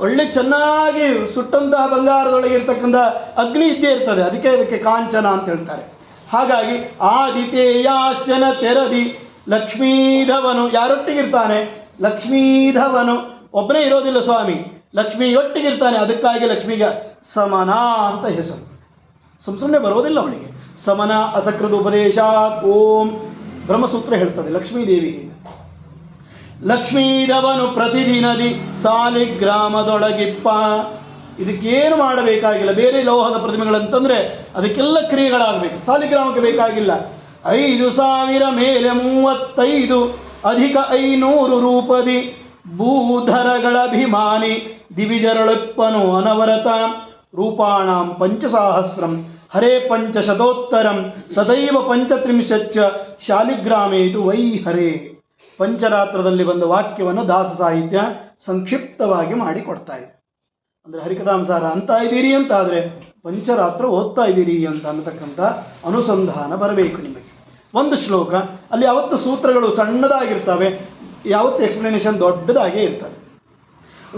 ಒಳ್ಳೆ ಚೆನ್ನಾಗಿ ಸುಟ್ಟಂತಹ ಬಂಗಾರದೊಳಗೆ ಇರ್ತಕ್ಕಂಥ ಅಗ್ನಿ ಇದ್ದೇ ಇರ್ತದೆ, ಅದಕ್ಕೆ ಕಾಂಚನ ಅಂತ ಹೇಳ್ತಾರೆ. ಹಾಗಾಗಿ ಆದಿತೇಯಾಶ್ಚನ ತೆರದಿ ಲಕ್ಷ್ಮೀಧವನು ಯಾರೊಟ್ಟಿಗಿರ್ತಾನೆ? ಲಕ್ಷ್ಮೀಧವನು ಒಬ್ಬನೇ ಇರೋದಿಲ್ಲ ಸ್ವಾಮಿ, ಲಕ್ಷ್ಮಿಯೊಟ್ಟಿಗಿರ್ತಾನೆ. ಅದಕ್ಕಾಗಿ ಲಕ್ಷ್ಮಿಗೆ ಸಮನ ಅಂತ ಹೆಸರು. ಸುಮ್ಮನೆ ಬರೋದಿಲ್ಲ ಅವಳಿಗೆ. ಸಮನ ಅಸಕೃತ ಉಪದೇಶಾತ್ ಓಂ ಬ್ರಹ್ಮಸೂತ್ರ ಹೇಳ್ತದೆ ಲಕ್ಷ್ಮೀದೇವಿಗೆ. ಲಕ್ಷ್ಮೀಧವನು ಪ್ರತಿದಿನದಿ ಸಾಲಿಗ್ರಾಮದೊಳಗಿಪ್ಪ. ಇದಕ್ಕೇನು ಮಾಡಬೇಕಾಗಿಲ್ಲ. ಬೇರೆ ಲೋಹದ ಪ್ರತಿಮೆಗಳಂತಂದರೆ ಅದಕ್ಕೆಲ್ಲ ಕ್ರಿಯೆಗಳಾಗಬೇಕು, ಸಾಲಿಗ್ರಾಮಕ್ಕೆ ಬೇಕಾಗಿಲ್ಲ. 5,000 ಮೇಲೆ 35 ಅಧಿಕ 500 ರೂಪದಿ ಭೂಧರಗಳಭಿಮಾನಿ ದಿವಿಜರಳಪ್ಪನು ಅನವರತ. ರೂಪಾಣಾಂ 5,000 ಹರೇ 5,000 ತದೈವ 35 ಶಾಲಿಗ್ರಾಮೇತು ವೈ ಹರೇ. ಪಂಚರಾತ್ರದಲ್ಲಿ ಬಂದ ವಾಕ್ಯವನ್ನು ದಾಸ ಸಾಹಿತ್ಯ ಸಂಕ್ಷಿಪ್ತವಾಗಿ ಮಾಡಿಕೊಡ್ತಾ ಇದೆ. ಅಂದರೆ ಹರಿಕಥಾಂಸಾರ ಅಂತ ಇದ್ದೀರಿ ಅಂತಾದರೆ ಪಂಚರಾತ್ರ ಓದ್ತಾ ಇದ್ದೀರಿ ಅಂತ ಅನ್ನತಕ್ಕಂಥ ಅನುಸಂಧಾನ ಬರಬೇಕು ನಿಮಗೆ. ಒಂದು ಶ್ಲೋಕ ಅಲ್ಲಿ ಯಾವತ್ತು ಸೂತ್ರಗಳು ಸಣ್ಣದಾಗಿರ್ತವೆ, ಯಾವತ್ತು ಎಕ್ಸ್ಪ್ಲನೇಷನ್ ದೊಡ್ಡದಾಗೇ ಇರ್ತದೆ.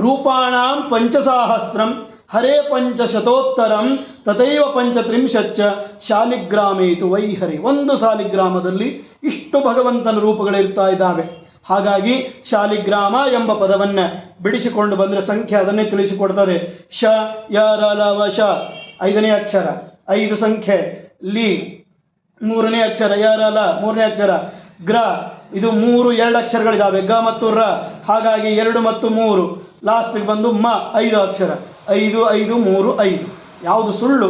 ರೂಪಾಣಾಂ 5,000 ಹರೇ 5,000 ತಥೈವ 35 ಶಾಲಿಗ್ರಾಮೇತು ವೈ ಹರಿ. ಒಂದು ಸಾಲಿಗ್ರಾಮದಲ್ಲಿ ಇಷ್ಟು ಭಗವಂತನ ರೂಪಗಳಿರ್ತಾ ಇದ್ದಾವೆ. ಹಾಗಾಗಿ ಶಾಲಿಗ್ರಾಮ ಎಂಬ ಪದವನ್ನು ಬಿಡಿಸಿಕೊಂಡು ಬಂದರೆ ಸಂಖ್ಯೆ ಅದನ್ನೇ ತಿಳಿಸಿಕೊಡ್ತದೆ. ಶ ಯ ರ ಲ ವ ಶ 5ನೇ ಅಕ್ಷರ, 5 ಸಂಖ್ಯೆ. ಲಿ 3ನೇ ಅಕ್ಷರ, ಯ ರ ಲ 3ನೇ ಅಕ್ಷರ. ಗ್ರ ಇದು 2 ಅಕ್ಷರಗಳಿದ್ದಾವೆ, ಗ ಮತ್ತು ರ. ಹಾಗಾಗಿ 2 ಮತ್ತು 3. ಲಾಸ್ಟಿಗೆ ಬಂದು ಮ 5 ಅಕ್ಷರ. 5 5 3 5. ಯಾವುದು ಸುಳ್ಳು,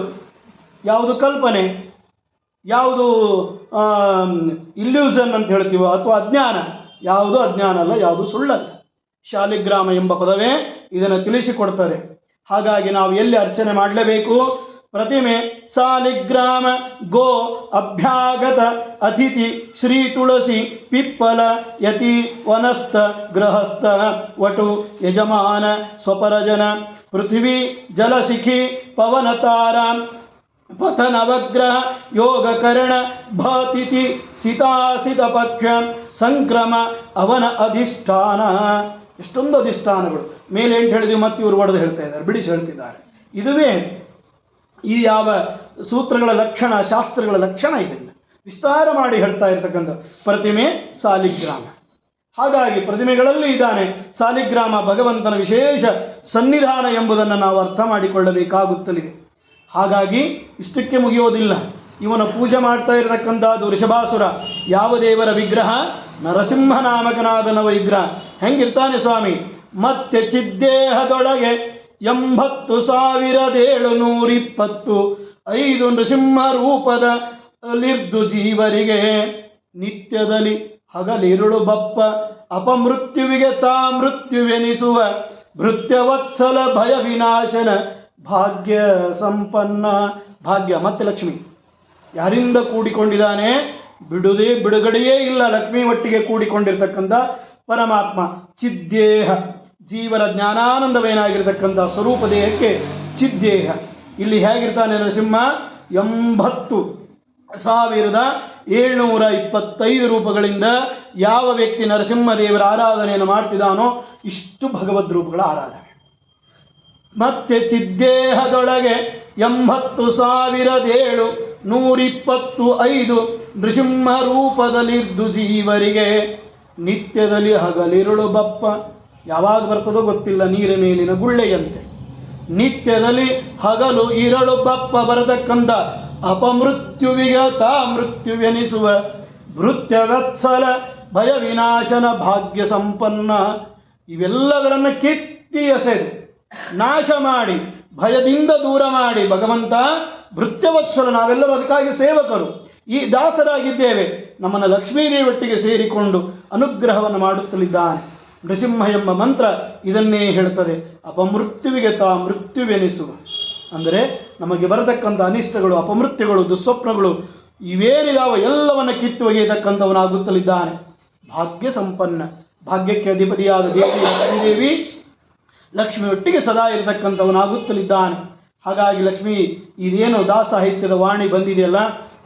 ಯಾವುದು ಕಲ್ಪನೆ, ಯಾವುದು ಇಲ್ಯೂಷನ್ ಅಂತ ಹೇಳ್ತೀವೋ ಅಥವಾ ಅಜ್ಞಾನ, ಯಾವುದು ಅಜ್ಞಾನ ಅಲ್ಲ, ಯಾವುದು ಸುಳ್ಳಲ್ಲ. ಶಾಲಿಗ್ರಾಮ ಎಂಬ ಪದವೇ ಇದನ್ನು ತಿಳಿಸಿಕೊಡ್ತದೆ. ಹಾಗಾಗಿ ನಾವು ಎಲ್ಲಿ ಅರ್ಚನೆ ಮಾಡಲೇಬೇಕು? ಪ್ರತಿಮೆ ಸಾಲಿಗ್ರಾಮ ಗೋ ಅಭ್ಯಾಗತ ಅತಿಥಿ ಶ್ರೀ ತುಳಸಿ ಪಿಪ್ಪಲ ಯತಿ ವನಸ್ಥ ಗೃಹಸ್ಥ ವಟು ಯಜಮಾನ ಸ್ವಪರಜನ ಪೃಥ್ವಿ ಜಲಶಿಖಿ ಪವನತಾರ ಪಥ ನವಗ್ರಹ ಯೋಗಕರಣ ಭಾತಿಥಿ ಸಿತಾಸಿತ ಪಕ್ಷ ಸಂಕ್ರಮ ಅವನ ಅಧಿಷ್ಠಾನ. ಎಷ್ಟೊಂದು ಅಧಿಷ್ಠಾನಗಳು ಮೇಲೆ ಎಂಟು ಹೇಳಿದ್ವಿ, ಮತ್ತೆ ಇವರು ಒಡೆದು ಹೇಳ್ತಾ ಇದ್ದಾರೆ, ಬಿಡಿಸಿ ಹೇಳ್ತಿದ್ದಾರೆ. ಇದುವೇ ಈ ಯಾವ ಸೂತ್ರಗಳ ಲಕ್ಷಣ, ಶಾಸ್ತ್ರಗಳ ಲಕ್ಷಣ ಇದನ್ನು ವಿಸ್ತಾರ ಮಾಡಿ ಹೇಳ್ತಾ ಇರ್ತಕ್ಕಂಥ ಪ್ರತಿಮೆ ಸಾಲಿಗ್ರಾಮ. ಹಾಗಾಗಿ ಪ್ರತಿಮೆಗಳಲ್ಲಿ ಇದ್ದಾನೆ ಸಾಲಿಗ್ರಾಮ ಭಗವಂತನ ವಿಶೇಷ ಸನ್ನಿಧಾನ ಎಂಬುದನ್ನು ನಾವು ಅರ್ಥ ಮಾಡಿಕೊಳ್ಳಬೇಕಾಗುತ್ತಲಿದೆ. ಹಾಗಾಗಿ ಇಷ್ಟಕ್ಕೆ ಮುಗಿಯೋದಿಲ್ಲ. ಇವನ ಪೂಜೆ ಮಾಡ್ತಾ ಇರತಕ್ಕಂಥದ್ದು ಋಷಭಾಸುರ. ಯಾವ ದೇವರ ವಿಗ್ರಹ? ನರಸಿಂಹನಾಮಕನಾದನವ ವಿಗ್ರಹ. ಹೆಂಗಿರ್ತಾನೆ ಸ್ವಾಮಿ? ಮತ್ತೆ ಚಿದ್ದೇಹದೊಳಗೆ 80,720 5 ನೃಸಿಂಹ ರೂಪದಲ್ಲಿರ್ದು ಜೀವರಿಗೆ ನಿತ್ಯದಲ್ಲಿ ಹಗಲಿರುಳು ಬಪ್ಪ ಅಪಮೃತ್ಯುವಿಗೆ ತಾ ಮೃತ್ಯುವೆನಿಸುವ ಭೃತ್ಯವತ್ಸಲ ಭಯ ವಿನಾಶನ ಭಾಗ್ಯ ಸಂಪನ್ನ. ಭಾಗ್ಯ ಮತ್ತೆ ಲಕ್ಷ್ಮಿ ಯಾರಿಂದ ಕೂಡಿಕೊಂಡಿದ್ದಾನೆ? ಬಿಡುಗಡೆಯೇ ಇಲ್ಲ. ಲಕ್ಷ್ಮಿ ಒಟ್ಟಿಗೆ ಕೂಡಿಕೊಂಡಿರ್ತಕ್ಕಂಥ ಪರಮಾತ್ಮ ಚಿದ್ದೇಹ, ಜೀವನ ಜ್ಞಾನಾನಂದವೇನಾಗಿರ್ತಕ್ಕಂಥ ಸ್ವರೂಪ ದೇಹಕ್ಕೆ ಚಿದ್ದೇಹ. ಇಲ್ಲಿ ಹೇಗಿರ್ತಾನೆ ನರಸಿಂಹ? 80,725 ರೂಪಗಳಿಂದ ಯಾವ ವ್ಯಕ್ತಿ ನರಸಿಂಹದೇವರ ಆರಾಧನೆಯನ್ನು ಮಾಡ್ತಿದ್ದಾನೋ ಇಷ್ಟು ಭಗವದ್ ರೂಪಗಳ ಆರಾಧನೆ. ಮತ್ತೆ ಚಿದ್ದೇಹದೊಳಗೆ 80,725 ನೃಸಿಂಹ ರೂಪದಲ್ಲಿರ್ದು ಜೀವರಿಗೆ ನಿತ್ಯದಲ್ಲಿ ಹಗಲಿರುಳು ಬಪ್ಪ. ಯಾವಾಗ ಬರ್ತದೋ ಗೊತ್ತಿಲ್ಲ, ನೀರಿನ ಮೇಲಿನ ಗುಳ್ಳೆಯಂತೆ. ನಿತ್ಯದಲ್ಲಿ ಹಗಲು ಇರಳು ಬಪ್ಪ ಬರತಕ್ಕಂಥ ಅಪಮೃತ್ಯುವಿಗೆ ತಾ ಮೃತ್ಯುವೆನಿಸುವ ಭೃತ್ಯವತ್ಸಲ ಭಯ ವಿನಾಶನ ಭಾಗ್ಯ ಸಂಪನ್ನ. ಇವೆಲ್ಲಗಳನ್ನು ಕಿತ್ತಿ ಎಸೆದು ನಾಶ ಮಾಡಿ ಭಯದಿಂದ ದೂರ ಮಾಡಿ ಭಗವಂತ ಭೃತ್ಯವತ್ಸಲ, ನಾವೆಲ್ಲರೂ ಅದಕ್ಕಾಗಿ ಸೇವಕರು, ಈ ದಾಸರಾಗಿದ್ದೇವೆ, ನಮ್ಮನ್ನು ಲಕ್ಷ್ಮೀದೇವೊಟ್ಟಿಗೆ ಸೇರಿಕೊಂಡು ಅನುಗ್ರಹವನ್ನು ಮಾಡುತ್ತಲಿದ್ದಾನೆ. ನೃಸಿಂಹ ಎಂಬ ಮಂತ್ರ ಇದನ್ನೇ ಹೇಳ್ತದೆ. ಅಪಮೃತ್ಯುವಿಗೆ ತಾ ಮೃತ್ಯುವೆನಿಸುವ, ಅಂದರೆ ನಮಗೆ ಬರತಕ್ಕಂಥ ಅನಿಷ್ಟಗಳು, ಅಪಮೃತ್ಯುಗಳು, ದುಸ್ವಪ್ನಗಳು ಇವೇನಿದಾವ ಎಲ್ಲವನ್ನು ಕಿತ್ತು ಒಗೆಯತಕ್ಕಂಥವನಾಗುತ್ತಲಿದ್ದಾನೆ. ಭಾಗ್ಯ ಸಂಪನ್ನ, ಭಾಗ್ಯಕ್ಕೆ ಅಧಿಪತಿಯಾದ ದೇವಿ ಲಕ್ಷ್ಮೀದೇವಿ ಲಕ್ಷ್ಮಿಯೊಟ್ಟಿಗೆ ಸದಾ ಇರತಕ್ಕಂಥವನಾಗುತ್ತಲಿದ್ದಾನೆ. ಹಾಗಾಗಿ ಲಕ್ಷ್ಮಿ ಇದೇನು ದಾಸಾಹಿತ್ಯದ ವಾಣಿ ಬಂದಿದೆಯಲ್ಲ,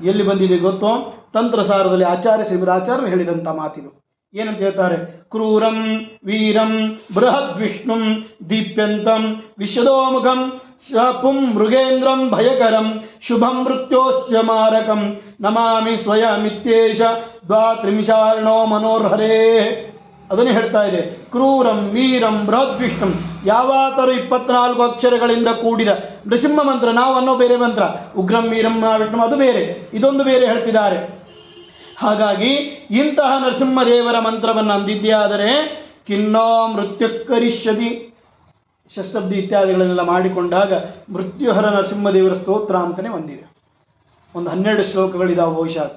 ಎಲ್ಲಿ ಬಂದಿದೆ ಗೊತ್ತೋ? ತಂತ್ರಸಾರದಲ್ಲಿ ಆಚಾರ್ಯ ಶ್ರೀಮದ್ ಆಚಾರ್ಯರು ಹೇಳಿದಂಥ ಮಾತಿದು. ಏನಂತ ಹೇಳ್ತಾರೆ? ಕ್ರೂರಂ ವೀರಂ ಬೃಹದ್ ವಿಷ್ಣುಂ ದೀಪ್ಯಂತಂ ವಿಶ್ವದೋಮುಖಂ ಪುಂ ಮೃಗೇಂದ್ರಂ ಭಯಕರಂ ಶುಭಂ ಮೃತ್ಯೋಶ್ಚ ಮಾರಕಂ ನಮಾಮಿ ಸ್ವಯಮಿತ್ಯೇಷ ದ್ವಾತ್ರಿಂಶಾರ್ಣೋ ಮನೋರ್ಹರೇ. ಅದನ್ನು ಹೇಳ್ತಾ ಇದೆ. ಕ್ರೂರಂ ವೀರಂ ಬೃಹದ್ ವಿಷ್ಣುಂ, ಯಾವಾದರೂ 24 ಅಕ್ಷರಗಳಿಂದ ಕೂಡಿದ ನೃಸಿಂಹ ಮಂತ್ರ. ನಾವು ಅನ್ನೋ ಬೇರೆ ಮಂತ್ರ, ಉಗ್ರಂ ವೀರಂ ವಿಷ್ಣು ಅದು ಬೇರೆ, ಇದೊಂದು ಬೇರೆ ಹೇಳ್ತಿದ್ದಾರೆ. ಹಾಗಾಗಿ ಇಂತಹ ನರಸಿಂಹದೇವರ ಮಂತ್ರವನ್ನು ಅಂದಿದ್ದೇ ಆದರೆ ಕಿನ್ನೋ ಮೃತ್ಯುಕ್ಕರಿಷ್ಯತಿ, ಷಷ್ಠಬ್ದಿ ಇತ್ಯಾದಿಗಳನ್ನೆಲ್ಲ ಮಾಡಿಕೊಂಡಾಗ ಮೃತ್ಯುಹರ ನರಸಿಂಹದೇವರ ಸ್ತೋತ್ರ ಅಂತಲೇ ಒಂದಿದೆ. ಒಂದು 12 ಶ್ಲೋಕಗಳಿದಾವೆ ಬಹುಶಃ.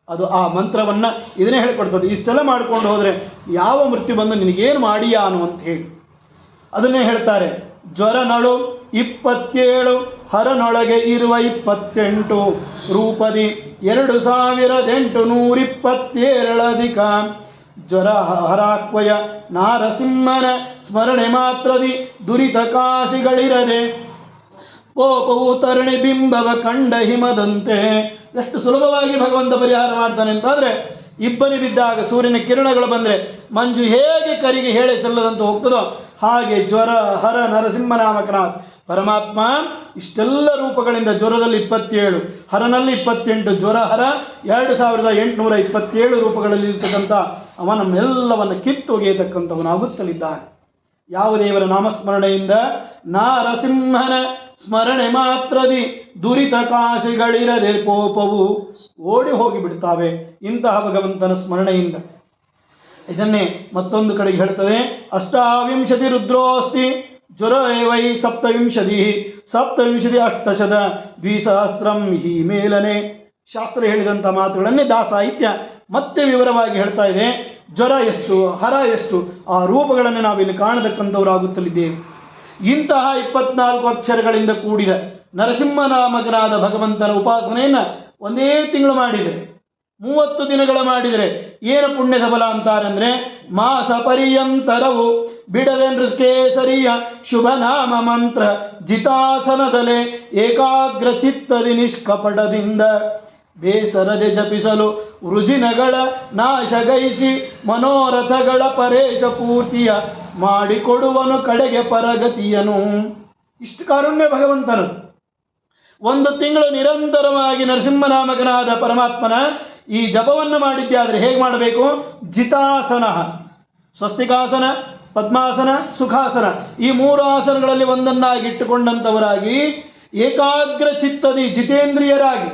ಅದು ಆ ಮಂತ್ರವನ್ನು ಇದನ್ನೇ ಹೇಳ್ಕೊಡ್ತದೆ. ಇಷ್ಟೆಲ್ಲ ಮಾಡ್ಕೊಂಡು ಹೋದರೆ ಯಾವ ಮೃತ್ಯು ಬಂದು ನಿನಗೇನು ಮಾಡಿಯಾ ಅಂತ ಹೇಳಿ ಅದನ್ನೇ ಹೇಳ್ತಾರೆ. ಜ್ವರನಳು 27 ಹರನೊಳಗೆ ಇರುವ 28 ರೂಪದಿ 2827 ಅಧಿಕ ಜ್ವರ ಹರಾಕ್ವಯ ನಾರಸಿಂಹನ ಸ್ಮರಣೆ ಮಾತ್ರದಿ ದುರಿತ ಕಾಶಿಗಳಿರದೆ ಕೋಪವು ತರಣಿ ಬಿಂಬವ ಕಂಡ ಹಿಮದಂತೆ. ಎಷ್ಟು ಸುಲಭವಾಗಿ ಭಗವಂತ ಪರಿಹಾರ ಮಾಡ್ತಾನೆ ಅಂತಾದರೆ, ಇಬ್ಬನಿ ಬಿದ್ದಾಗ ಸೂರ್ಯನ ಕಿರಣಗಳು ಬಂದರೆ ಮಂಜು ಹೇಗೆ ಕರಿಗೆ ಹೇಳೆ ಸಲ್ಲದಂತೆ ಹೋಗ್ತದೋ ಹಾಗೆ ಜ್ವರ ಹರ ನರಸಿಂಹನಾಮಕನಾಥ ಪರಮಾತ್ಮ ಇಷ್ಟೆಲ್ಲ ರೂಪಗಳಿಂದ, ಜ್ವರದಲ್ಲಿ 27, ಹರನಲ್ಲಿ 28, ಜ್ವರ ಹರ 2827 ರೂಪಗಳಲ್ಲಿ ಇರ್ತಕ್ಕಂಥ ಅವ ನಮ್ಮೆಲ್ಲವನ್ನು ಕಿತ್ತು ಒಗೆಯತಕ್ಕಂಥವನಾಗುತ್ತಲಿದ್ದಾನೆ. ಯಾವ ದೇವರ ನಾಮಸ್ಮರಣೆಯಿಂದ? ನಾರಸಿಂಹನ ಸ್ಮರಣೆ ಮಾತ್ರದಿ ದುರಿತ ಕಾಶಿಗಳಿರದೆ ಕೋಪವು ಓಡಿ ಹೋಗಿಬಿಡ್ತಾವೆ ಇಂತಹ ಭಗವಂತನ ಸ್ಮರಣೆಯಿಂದ. ಇದನ್ನೇ ಮತ್ತೊಂದು ಕಡೆಗೆ ಹೇಳ್ತದೆ. 28 ರುದ್ರೋಸ್ತಿ ಜ್ವರ ವೈ 27 ಅಷ್ಟಶತ ದ್ವಿಸಹಸ್ರಂ ಹಿ ಮೇಲನೆ. ಶಾಸ್ತ್ರ ಹೇಳಿದಂಥ ಮಾತುಗಳನ್ನೇ ದಾಸಾಹಿತ್ಯ ಮತ್ತೆ ವಿವರವಾಗಿ ಹೇಳ್ತಾ ಇದೆ. ಜ್ವರ ಎಷ್ಟು, ಹರ ಎಷ್ಟು, ಆ ರೂಪಗಳನ್ನು ನಾವಿಲ್ಲಿ ಕಾಣತಕ್ಕಂಥವರಾಗುತ್ತಲಿದ್ದೇವೆ. ಇಂತಹ 24 ಅಕ್ಷರಗಳಿಂದ ಕೂಡಿದ ನರಸಿಂಹನಾಮಕನಾದ ಭಗವಂತನ ಉಪಾಸನೆಯನ್ನು ಒಂದೇ ತಿಂಗಳು ಮಾಡಿದರೆ, 30 ದಿನಗಳ ಮಾಡಿದರೆ ಏನು ಪುಣ್ಯದ ಬಲ ಅಂತಾರೆಂದರೆ, ಮಾಸ ಪರ್ಯಂತರವು ಬಿಡದೆ ನೃಕೇಸರಿಯ ಶುಭನಾಮ ಮಂತ್ರ ಜಿತಾಸನದಲೆ ಏಕಾಗ್ರ ಚಿತ್ತದಿ ನಿಷ್ಕಪಟದಿಂದ ಬೇಸರದೆ ಜಪಿಸಲು ವೃಜಿನಗಳ ನಾಶಗೈಸಿ ಮನೋರಥಗಳ ಪರೇಶ ಪೂರ್ತಿಯ ಮಾಡಿಕೊಡುವನು ಕಡೆಗೆ ಪರಗತಿಯನು. ಇಷ್ಟು ಕಾರುಣ್ಯ ಭಗವಂತನದು. 1 ತಿಂಗಳು ನಿರಂತರವಾಗಿ ನರಸಿಂಹನಾಮಕನಾದ ಪರಮಾತ್ಮನ ಈ ಜಪವನ್ನು ಮಾಡಿದ್ದೆ ಆದರೆ ಹೇಗೆ ಮಾಡಬೇಕು? ಜಿತಾಸನ, ಸ್ವಸ್ತಿಕಾಸನ, ಪದ್ಮಾಸನ, ಸುಖಾಸನ, ಈ 3 ಆಸನಗಳಲ್ಲಿ ಒಂದನ್ನಾಗಿಟ್ಟುಕೊಂಡಂಥವರಾಗಿ ಏಕಾಗ್ರ ಚಿತ್ತದಿ ಜಿತೇಂದ್ರಿಯರಾಗಿ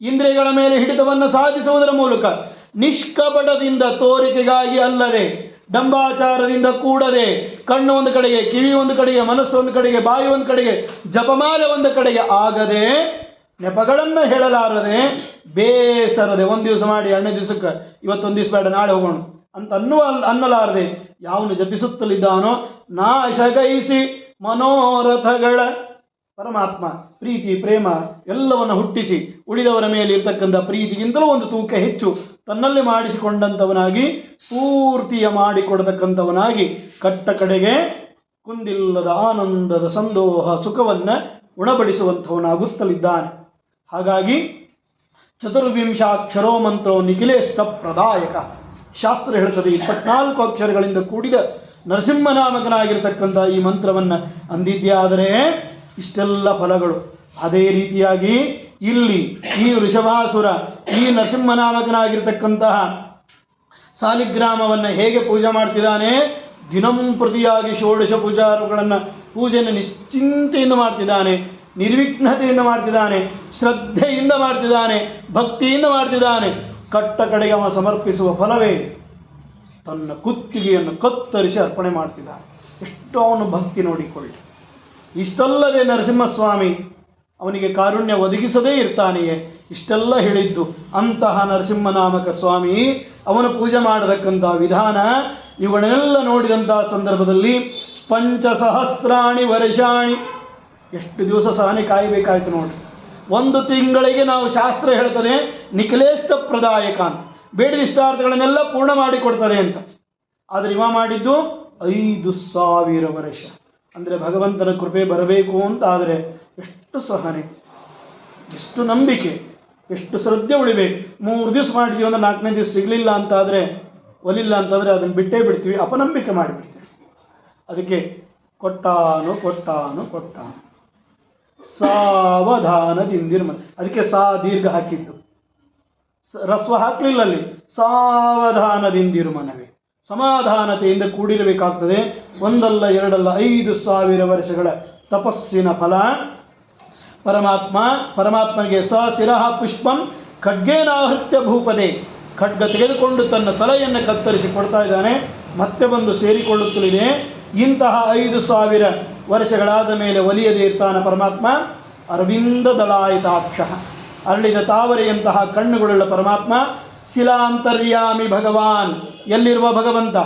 ಇಂದ್ರಿಯಗಳ ಮೇಲೆ ಹಿಡಿತವನ್ನು ಸಾಧಿಸುವುದರ ಮೂಲಕ ನಿಷ್ಕಪಟದಿಂದ, ತೋರಿಕೆಗಾಗಿ ಅಲ್ಲದೆ, ಡಂಬಾಚಾರದಿಂದ ಕೂಡದೆ, ಕಣ್ಣು ಒಂದು ಕಡೆಗೆ, ಕಿವಿ ಒಂದು ಕಡೆಗೆ, ಮನಸ್ಸು ಒಂದು ಕಡೆಗೆ, ಬಾಯಿ ಒಂದು ಕಡೆಗೆ, ಜಪಮಾಲೆ ಒಂದು ಕಡೆಗೆ ಆಗದೆ, ನೆಪಗಳನ್ನು ಹೇಳಲಾರದೆ, ಬೇಸರದೆ, 1 ದಿವಸ ಮಾಡಿ 2ನೇ ದಿವಸಕ್ಕೆ ಇವತ್ತೊಂದು ದಿವಸ ಬೇಡ ನಾಳೆ ಹೋಗೋಣ ಅಂತ ಅನ್ನಲಾರದೆ ಯಾವನು ಜಪಿಸುತ್ತಲಿದ್ದಾನೋ ನಾಶಗೈಸಿ ಮನೋರಥಗಳ ಪರಮಾತ್ಮ ಪ್ರೀತಿ ಪ್ರೇಮ ಎಲ್ಲವನ್ನು ಹುಟ್ಟಿಸಿ ಉಳಿದವರ ಮೇಲೆ ಇರ್ತಕ್ಕಂಥ ಪ್ರೀತಿಗಿಂತಲೂ ಒಂದು ತೂಕ ಹೆಚ್ಚು ತನ್ನಲ್ಲಿ ಮಾಡಿಸಿಕೊಂಡಂಥವನಾಗಿ ಪೂರ್ತಿಯ ಮಾಡಿಕೊಡತಕ್ಕಂಥವನಾಗಿ ಕಟ್ಟ ಕಡೆಗೆ ಕುಂದಿಲ್ಲದ ಆನಂದದ ಸಂದೋಹ ಸುಖವನ್ನು ಉಣಬಡಿಸುವಂಥವನಾಗುತ್ತಲಿದ್ದಾನೆ. ಹಾಗಾಗಿ ಚತುರ್ವಿಂಶಾಕ್ಷರೋ ಮಂತ್ರೋ ನಿಖಿಲೇಷ್ಟ ಪ್ರದಾಯಕ. ಶಾಸ್ತ್ರ ಹೇಳ್ತದೆ 24 ಅಕ್ಷರಗಳಿಂದ ಕೂಡಿದ ನರಸಿಂಹನಾಮಕನಾಗಿರ್ತಕ್ಕಂಥ ಈ ಮಂತ್ರವನ್ನು ಅಂದಿದ್ದೇ ಆದರೆ ಇಷ್ಟೆಲ್ಲ ಫಲಗಳು. ಅದೇ ರೀತಿಯಾಗಿ ಇಲ್ಲಿ ಈ ವೃಷಭಾಸುರ ಈ ನರಸಿಂಹನಾಮಕನಾಗಿರ್ತಕ್ಕಂತಹ ಸಾಲಿಗ್ರಾಮವನ್ನು ಹೇಗೆ ಪೂಜೆ ಮಾಡ್ತಿದ್ದಾನೆ? ದಿನಂಪ್ರತಿಯಾಗಿ 16 ಪೂಜೆಯನ್ನು ನಿಶ್ಚಿಂತೆಯಿಂದ ಮಾಡ್ತಿದ್ದಾನೆ. ನಿರ್ವಿಘ್ನತೆಯಿಂದ ಮಾಡ್ತಿದ್ದಾನೆ, ಶ್ರದ್ಧೆಯಿಂದ ಮಾಡ್ತಿದ್ದಾನೆ, ಭಕ್ತಿಯಿಂದ ಮಾಡ್ತಿದ್ದಾನೆ. ಕಟ್ಟ ಕಡೆಗೆ ಅವ ಸಮರ್ಪಿಸುವ ಫಲವೇ ತನ್ನ ಕುತ್ತಿಗೆಯನ್ನು ಕತ್ತರಿಸಿ ಅರ್ಪಣೆ ಮಾಡ್ತಿದ್ದಾನೆ. ಎಷ್ಟು ಅವನು ಭಕ್ತಿ ನೋಡಿಕೊಳ್ಳಿ. ಇಷ್ಟಲ್ಲದೆ ನರಸಿಂಹಸ್ವಾಮಿ ಅವನಿಗೆ ಕಾರುಣ್ಯ ಒದಗಿಸದೇ ಇರ್ತಾನೆಯೇ? ಇಷ್ಟೆಲ್ಲ ಹೇಳಿದ್ದು ಅಂತಹ ನರಸಿಂಹನಾಮಕ ಸ್ವಾಮಿ ಅವನು ಪೂಜೆ ಮಾಡತಕ್ಕಂಥ ವಿಧಾನ ಇವುಗಳನ್ನೆಲ್ಲ ನೋಡಿದಂಥ ಸಂದರ್ಭದಲ್ಲಿ 5 ವರ್ಷಾಣಿ ಎಷ್ಟು ದಿವಸ ಸಹನೆ ಕಾಯಬೇಕಾಯ್ತು ನೋಡಿ. 1 ತಿಂಗಳಿಗೆ ನಾವು ಶಾಸ್ತ್ರ ಹೇಳ್ತದೆ ನಿಖಿಲೇಷ್ಟ ಪ್ರದಾಯಕ ಅಂತ, ಬೇಡಿದ ಇಷ್ಟಾರ್ಥಗಳನ್ನೆಲ್ಲ ಪೂರ್ಣ ಮಾಡಿಕೊಡ್ತದೆ ಅಂತ. ಆದರೆ ಇವ ಮಾಡಿದ್ದು 5,000 ವರ್ಷ. ಅಂದರೆ ಭಗವಂತನ ಕೃಪೆ ಬರಬೇಕು ಅಂತ ಆದರೆ ಎಷ್ಟು ಸಹನೆ, ಎಷ್ಟು ನಂಬಿಕೆ, ಎಷ್ಟು ಶ್ರದ್ಧೆ ಉಳಿಬೇಕು. 3 ದಿವಸ ಮಾಡಿದ್ದೀವಿ ಅಂದ್ರೆ 4ನೇ ದಿವಸ ಸಿಗಲಿಲ್ಲ ಅಂತಾದರೆ, ಒಲಿಲ್ಲ ಅಂತಂದರೆ ಅದನ್ನು ಬಿಟ್ಟೇ ಬಿಡ್ತೀವಿ, ಅಪನಂಬಿಕೆ ಮಾಡಿಬಿಡ್ತೀವಿ. ಅದಕ್ಕೆ ಕೊಟ್ಟಾನು ಸಾವಧಾನದಿಂದಿರು. ಅದಕ್ಕೆ ದೀರ್ಘ ಹಾಕಿದ್ದು, ರಸ್ವ ಹಾಕಲಿಲ್ಲ ಅಲ್ಲಿ. ಸಾವಧಾನದಿಂದಿರು ಮನವೇ, ಸಮಾಧಾನತೆಯಿಂದ ಕೂಡಿರಬೇಕಾಗ್ತದೆ. 1 ಅಲ್ಲ 2 ಅಲ್ಲ 5,000 ವರ್ಷಗಳ ತಪಸ್ಸಿನ ಫಲ ಪರಮಾತ್ಮನಿಗೆ ಶಿರಃ ಪುಷ್ಪಂ ಖಡ್ಗೇನಾಹೃತ್ಯ ಭೂಪದೆ, ಖಡ್ಗ ತೆಗೆದುಕೊಂಡು ತನ್ನ ತಲೆಯನ್ನು ಕತ್ತರಿಸಿ ಕೊಡ್ತಾ ಇದ್ದಾನೆ. ಮತ್ತೆ ಬಂದು ಸೇರಿಕೊಳ್ಳುತ್ತಲಿದೆ. ಇಂತಹ 5,000 ವರ್ಷಗಳಾದ ಮೇಲೆ ಒಲಿಯದೇ ಇರ್ತಾನ ಪರಮಾತ್ಮ. ಅರವಿಂದ ದಳಾಯಿತಾಕ್ಷ, ಅರಳಿದ ತಾವರೆಯಂತಹ ಕಣ್ಣುಗಳುಳ್ಳ ಪರಮಾತ್ಮ. ಶಿಲಾಂತರ್ಯಾಮಿ ಭಗವಾನ್, ಎಲ್ಲಿರುವ ಭಗವಂತ?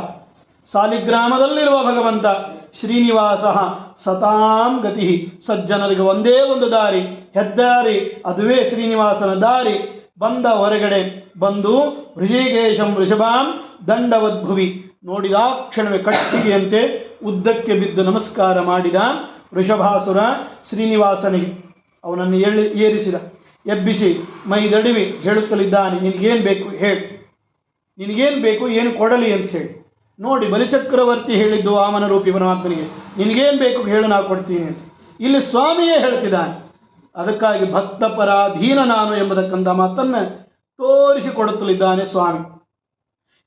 ಸಾಲಿಗ್ರಾಮದಲ್ಲಿರುವ ಭಗವಂತ. ಶ್ರೀನಿವಾಸ ಸತಾಂ ಗತಿ, ಸಜ್ಜನರಿಗೆ ಒಂದೇ ಒಂದು ದಾರಿ, ಹೆದ್ದಾರಿ, ಅದುವೇ ಶ್ರೀನಿವಾಸನ ದಾರಿ. ಬಂದ ಹೊರಗಡೆ ಬಂದು ಋಷಿಕೇಶಂ ವೃಷಭಾಂ ದಂಡವದ್ಭುವಿ, ನೋಡಿದ ಕ್ಷಣವೇ ಕಟ್ಟಿಗೆಯಂತೆ ಉದ್ದಕ್ಕೆ ಬಿದ್ದು ನಮಸ್ಕಾರ ಮಾಡಿದ ವೃಷಭಾಸುರ ಶ್ರೀನಿವಾಸನಿಗೆ. ಅವನನ್ನು ಏರಿಸಿದ, ಎಬ್ಬಿಸಿ ಮೈದಡಿವಿ ಹೇಳುತ್ತಲಿದ್ದಾನೆ, ನಿನಗೇನು ಬೇಕು ಹೇಳು, ನಿನಗೇನು ಬೇಕು, ಏನು ಕೊಡಲಿ ಅಂತ ಹೇಳಿ. ನೋಡಿ, ಬಲಿಚಕ್ರವರ್ತಿ ಹೇಳಿದ್ದು ವಾಮನ ರೂಪಿ ಪರಮಾತ್ಮನಿಗೆ, ನಿನಗೇನು ಬೇಕು ಹೇಳು, ನಾ ಕೊಡ್ತೀನಿ ಅಂತ. ಇಲ್ಲಿ ಸ್ವಾಮಿಯೇ ಹೇಳ್ತಿದ್ದಾನೆ. ಅದಕ್ಕಾಗಿ ಭಕ್ತ ಪರಾಧೀನ ನಾನು ಎಂಬತಕ್ಕಂಥ ಮಾತನ್ನು ತೋರಿಸಿಕೊಡುತ್ತಲಿದ್ದಾನೆ ಸ್ವಾಮಿ.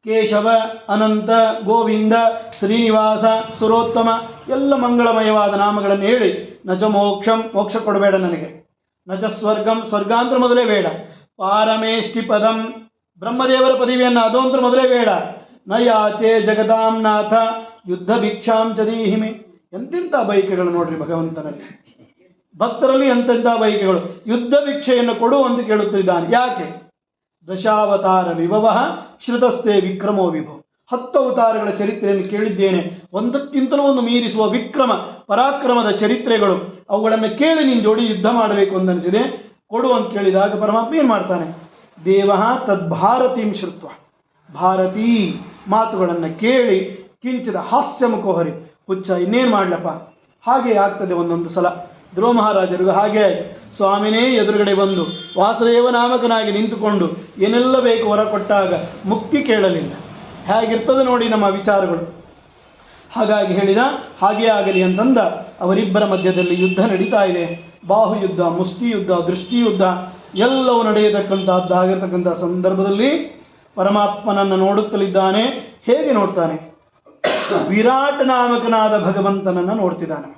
ಕೇಶವ, ಅನಂತ, ಗೋವಿಂದ, ಶ್ರೀನಿವಾಸ, ಸುರೋತ್ತಮ ಎಲ್ಲ ಮಂಗಳಮಯವಾದ ನಾಮಗಳನ್ನು ಹೇಳಿ, ನಚ ಮೋಕ್ಷಂ, ಮೋಕ್ಷ ಕೊಡಬೇಡ ನನಗೆ, ನಚ ಸ್ವರ್ಗಂ, ಸ್ವರ್ಗ ಅಂತ ಮೊದಲೇ ಬೇಡ, ಪಾರಮೇಷ್ಟಿ ಪದಂ, ಬ್ರಹ್ಮದೇವರ ಪದವಿಯನ್ನು ಅದು ಅಂತ ಮೊದಲೇ ಬೇಡ, ನಯಾಚೆ ಜಗದಾಂ ನಾಥ ಯುದ್ಧ ಭಿಕ್ಷಾಂ ಚದೀಹಿಮೆ. ಎಂತೆಂಥ ಬೈಕೆಗಳು ನೋಡ್ರಿ ಭಗವಂತನಲ್ಲಿ, ಭಕ್ತರಲ್ಲಿ ಎಂತೆಂಥ ಬೈಕೆಗಳು. ಯುದ್ಧ ಭಿಕ್ಷೆಯನ್ನು ಕೊಡು ಅಂತ ಕೇಳುತ್ತಿದ್ದಾನೆ. ಯಾಕೆ? ದಶಾವತಾರ ವಿಭವ ಶ್ರುತಸ್ಥೆ ವಿಕ್ರಮೋ ವಿಭೋ, 10 ಅವತಾರಗಳ ಚರಿತ್ರೆಯನ್ನು ಕೇಳಿದ್ದೇನೆ, ಒಂದಕ್ಕಿಂತಲೂ ಒಂದು ಮೀರಿಸುವ ವಿಕ್ರಮ ಪರಾಕ್ರಮದ ಚರಿತ್ರೆಗಳು. ಅವುಗಳನ್ನು ಕೇಳಿ ನಿನ್ನ ಜೋಡಿ ಯುದ್ಧ ಮಾಡಬೇಕು ಅಂದನಿಸಿದೆ, ಕೊಡು ಅಂತ ಕೇಳಿದಾಗ ಪರಮಾತ್ಮ ಏನು ಮಾಡ್ತಾನೆ? ದೇವ ತದ್ಭಾರತೀಂ ಶ್ರುತ್ವ, ಭಾರತೀ ಮಾತುಗಳನ್ನು ಕೇಳಿ ಕಿಂಚಿದ ಹಾಸ್ಯ ಮುಖೋಹರಿ, ಹುಚ್ಚ ಇನ್ನೇನು ಮಾಡಲಪ್ಪ, ಹಾಗೆ ಆಗ್ತದೆ ಒಂದೊಂದು ಸಲ. ಧ್ರುವ ಮಹಾರಾಜರಿಗೂ ಹಾಗೆ ಆಯಿತು. ಸ್ವಾಮಿನೇ ಎದುರುಗಡೆ ಬಂದು ವಾಸುದೇವ ನಾಮಕನಾಗಿ ನಿಂತುಕೊಂಡು ಏನೆಲ್ಲ ಬೇಕು ಹೊರ ಕೊಟ್ಟಾಗ ಮುಕ್ತಿ ಕೇಳಲಿಲ್ಲ. ಹೇಗಿರ್ತದೆ ನೋಡಿ ನಮ್ಮ ವಿಚಾರಗಳು. ಹಾಗಾಗಿ ಹೇಳಿದ, ಹಾಗೇ ಆಗಲಿ ಅಂತಂದ. ಅವರಿಬ್ಬರ ಮಧ್ಯದಲ್ಲಿ ಯುದ್ಧ ನಡೀತಾ ಇದೆ. ಬಾಹುಯುದ್ಧ, ಮುಷ್ಟಿಯುದ್ಧ, ದೃಷ್ಟಿಯುದ್ಧ ಎಲ್ಲವೂ ನಡೆಯತಕ್ಕಂಥದ್ದಾಗಿರ್ತಕ್ಕಂಥ ಸಂದರ್ಭದಲ್ಲಿ ಪರಮಾತ್ಮನನ್ನು ನೋಡುತ್ತಲಿದ್ದಾನೆ. ಹೇಗೆ ನೋಡ್ತಾನೆ? ವಿರಾಟ್ ನಾಮಕನಾದ ಭಗವಂತನನ್ನು ನೋಡ್ತಿದ್ದಾನೆ.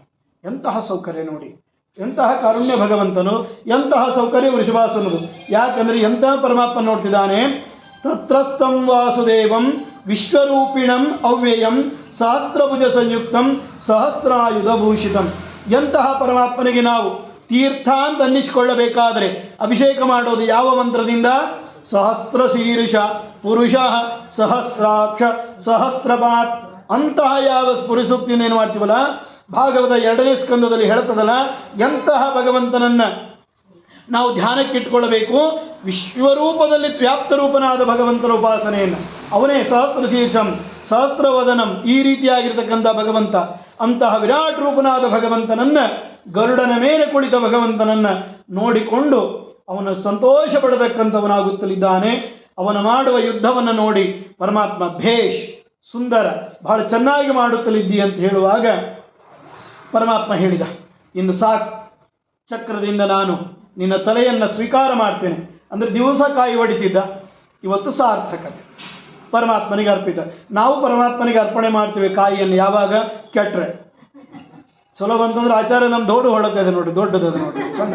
ಎಂತಹ ಸೌಕರ್ಯ ನೋಡಿ, ಎಂತಹ ಕಾರುಣ್ಯ ಭಗವಂತನು, ಎಂತಹ ಸೌಕರ್ಯ ವೃಷಭಾಸುರದು. ಯಾಕಂದರೆ ಎಂತಹ ಪರಮಾತ್ಮ ನೋಡ್ತಿದ್ದಾನೆ. ತತ್ರಸ್ಥಂ ವಾಸುದೇವಂ ವಿಶ್ವರೂಪಿಣಂ ಅವ್ಯಯಂ ಸಹಸ್ರಭುಜ ಸಂಯುಕ್ತಂ ಸಹಸ್ರಾಯುಧಭೂಷಿತಂ. ಎಂತಹ ಪರಮಾತ್ಮನಿಗೆ ನಾವು ತೀರ್ಥ ಅಂತ ಅನ್ನಿಸಿಕೊಳ್ಳಬೇಕಾದರೆ ಅಭಿಷೇಕ ಮಾಡೋದು ಯಾವ ಮಂತ್ರದಿಂದ? ಸಹಸ್ರ ಶೀರ್ಷ ಪುರುಷ ಸಹಸ್ರಾಕ್ಷ ಸಹಸ್ರಪಾತ್. ಅಂತಹ ಯಾವ ಪುರುಷೋಕ್ತಿಯಿಂದ ಏನು ಮಾಡ್ತೀವಲ್ಲ, ಭಾಗವತ 2ನೇ ಸ್ಕಂದದಲ್ಲಿ ಹೇಳ್ತದಲ್ಲ, ಎಂತಹ ಭಗವಂತನನ್ನು ನಾವು ಧ್ಯಾನಕ್ಕಿಟ್ಕೊಳ್ಬೇಕು. ವಿಶ್ವರೂಪದಲ್ಲಿ ವ್ಯಾಪ್ತರೂಪನಾದ ಭಗವಂತನ ಉಪಾಸನೆಯನ್ನು, ಅವನೇ ಸಹಸ್ರ ಶೀರ್ಷಂ ಸಹಸ್ರವದನಂ, ಈ ರೀತಿಯಾಗಿರ್ತಕ್ಕಂಥ ಭಗವಂತ. ಅಂತಹ ವಿರಾಟ್ ರೂಪನಾದ ಭಗವಂತನನ್ನು, ಗರುಡನ ಮೇಲೆ ಕುಳಿತ ಭಗವಂತನನ್ನು ನೋಡಿಕೊಂಡು ಅವನು ಸಂತೋಷ ಪಡತಕ್ಕಂಥವನಾಗುತ್ತಲಿದ್ದಾನೆ. ಅವನು ಮಾಡುವ ಯುದ್ಧವನ್ನು ನೋಡಿ ಪರಮಾತ್ಮ ಭೇಷ್, ಸುಂದರ, ಬಹಳ ಚೆನ್ನಾಗಿ ಮಾಡುತ್ತಲಿದ್ದಿ ಅಂತ ಹೇಳುವಾಗ ಪರಮಾತ್ಮ ಹೇಳಿದ, ಇನ್ನು ಸಾಕು, ಚಕ್ರದಿಂದ ನಾನು ನಿನ್ನ ತಲೆಯನ್ನು ಸ್ವೀಕಾರ ಮಾಡ್ತೇನೆ. ಅಂದರೆ ದಿವಸ ಕಾಯಿ ಹೊಡಿತಿದ್ದ, ಇವತ್ತು ಸಾರ್ಥಕತೆ ಪರಮಾತ್ಮನಿಗೆ ಅರ್ಪಿತ. ನಾವು ಪರಮಾತ್ಮನಿಗೆ ಅರ್ಪಣೆ ಮಾಡ್ತೇವೆ ಕಾಯಿಯನ್ನು ಯಾವಾಗ? ಕೆಟ್ಟರೆ. ಚಲೋ ಬಂತಂದ್ರೆ ಆಚಾರ್ಯ ನಮ್ಮ ದೊಡ್ಡ ಹೊಳಕದೆ ನೋಡಿ, ದೊಡ್ಡದದ ನೋಡಿ, ಸಣ್ಣ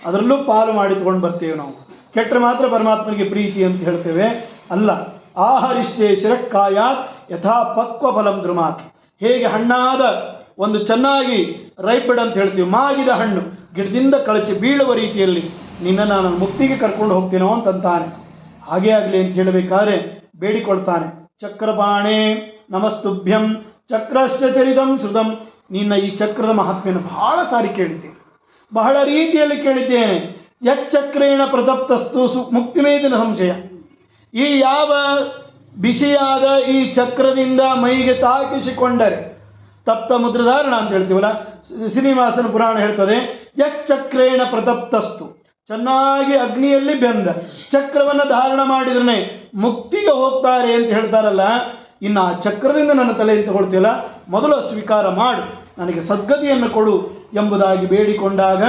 ಅದರಲ್ಲೂ ಪಾಲು ಮಾಡಿ ತೊಗೊಂಡು ಬರ್ತೀವಿ ನಾವು. ಕೆಟ್ಟರೆ ಮಾತ್ರ ಪರಮಾತ್ಮನಿಗೆ ಪ್ರೀತಿ ಅಂತ ಹೇಳ್ತೇವೆ. ಅಲ್ಲ, ಆಹರಿಷ್ಟೇ ಶಿರಕ್ಕಾಯಾತ್ ಯಥಾ ಪಕ್ವ ಫಲಂ ದ್ರುಮಾತ್. ಹೇಗೆ ಹಣ್ಣಾದ ಒಂದು ಚೆನ್ನಾಗಿ ರೈಪಡ್ ಅಂತ ಹೇಳ್ತೀವಿ, ಮಾಗಿದ ಹಣ್ಣು ಗಿಡದಿಂದ ಕಳಚಿ ಬೀಳುವ ರೀತಿಯಲ್ಲಿ ನಿನ್ನ ನಾನು ಮುಕ್ತಿಗೆ ಕರ್ಕೊಂಡು ಹೋಗ್ತೀನೋ ಅಂತಂತಾನೆ. ಹಾಗೇ ಆಗಲಿ ಅಂತ ಹೇಳಬೇಕಾದ್ರೆ ಬೇಡಿಕೊಳ್ತಾನೆ. ಚಕ್ರಪಾಣೆ ನಮಸ್ತುಭ್ಯಂ ಚಕ್ರಸ್ಯ ಚರಿತಂ ಶ್ರುತಂ. ನಿನ್ನ ಈ ಚಕ್ರದ ಮಹಾತ್ಮೆಯನ್ನು ಬಹಳ ಸಾರಿ ಕೇಳಿದ್ದೇನೆ, ಬಹಳ ರೀತಿಯಲ್ಲಿ ಕೇಳಿದ್ದೇನೆ. ಯಚ್ಚಕ್ರೇಣ ಪ್ರತಪ್ತಸ್ತು ಮುಕ್ತಿಮೇದಿನ ಸಂಶಯ. ಈ ಯಾವ ಬಿಸಿಯಾದ ಈ ಚಕ್ರದಿಂದ ಮೈಗೆ ತಾಕಿಸಿಕೊಂಡರೆ ತಪ್ತ ಮುದ್ರಧಾರಣ ಅಂತ ಹೇಳ್ತೀವಲ್ಲ, ಶ್ರೀನಿವಾಸನ ಪುರಾಣ ಹೇಳ್ತದೆ, ಯಚ್ಚಕ್ರೇಣ ಪ್ರತಪ್ತಸ್ತು, ಚೆನ್ನಾಗಿ ಅಗ್ನಿಯಲ್ಲಿ ಬೆಂದ ಚಕ್ರವನ್ನು ಧಾರಣ ಮಾಡಿದ್ರೆ ಮುಕ್ತಿಗೆ ಹೋಗ್ತಾರೆ ಅಂತ ಹೇಳ್ತಾರಲ್ಲ. ಇನ್ನು ಆ ಚಕ್ರದಿಂದ ನನ್ನ ತಲೆಯನ್ನು ತಗೊಳ್ತೀವಲ್ಲ, ಮೊದಲು ಸ್ವೀಕಾರ ಮಾಡು, ನನಗೆ ಸದ್ಗತಿಯನ್ನು ಕೊಡು ಎಂಬುದಾಗಿ ಬೇಡಿಕೊಂಡಾಗ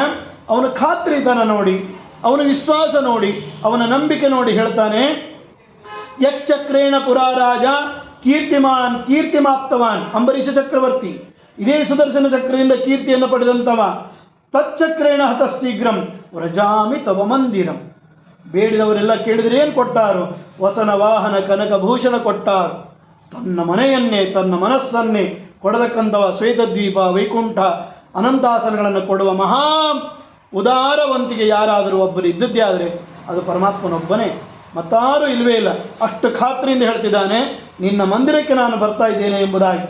ಅವನ ಖಾತ್ರಿತನ ನೋಡಿ, ಅವನ ವಿಶ್ವಾಸ ನೋಡಿ, ಅವನ ನಂಬಿಕೆ ನೋಡಿ ಹೇಳ್ತಾನೆ, ಯಚ್ಚಕ್ರೇಣ ಪುರಾರಾಜ ಕೀರ್ತಿಮಾನ್ ಕೀರ್ತಿಮಾಪ್ತವಾನ್. ಅಂಬರೀಷ ಚಕ್ರವರ್ತಿ ಇದೇ ಸುದರ್ಶನ ಚಕ್ರದಿಂದ ಕೀರ್ತಿಯನ್ನು ಪಡೆದಂತವ. ತಚ್ಚಕ್ರೇಣ ಹತಶೀಘ್ರಂ ವ್ರಜಾಮಿ ತವ ಮಂದಿರಂ. ಬೇಡಿದವರೆಲ್ಲ ಕೇಳಿದರೆ ಏನು ಕೊಟ್ಟಾರು? ವಸನ ವಾಹನ ಕನಕಭೂಷಣ ಕೊಟ್ಟಾರು. ತನ್ನ ಮನೆಯನ್ನೇ ತನ್ನ ಮನಸ್ಸನ್ನೇ ಕೊಡತಕ್ಕಂಥವ ಶ್ವೇತದ್ವೀಪ ವೈಕುಂಠ ಅನಂತಾಸನಗಳನ್ನು ಕೊಡುವ ಮಹಾ ಉದಾರವಂತಿಗೆ ಯಾರಾದರೂ ಒಬ್ಬರು ಇದ್ದದ್ದೇ ಆದರೆ ಅದು ಪರಮಾತ್ಮನೊಬ್ಬನೇ, ಮತ್ತಾರೂ ಇಲ್ಲವೇ ಇಲ್ಲ. ಅಷ್ಟು ಖಾತ್ರಿಯಿಂದ ಹೇಳ್ತಿದ್ದಾನೆ, ನಿನ್ನ ಮಂದಿರಕ್ಕೆ ನಾನು ಬರ್ತಾ ಇದ್ದೇನೆ ಎಂಬುದಾಗಿ.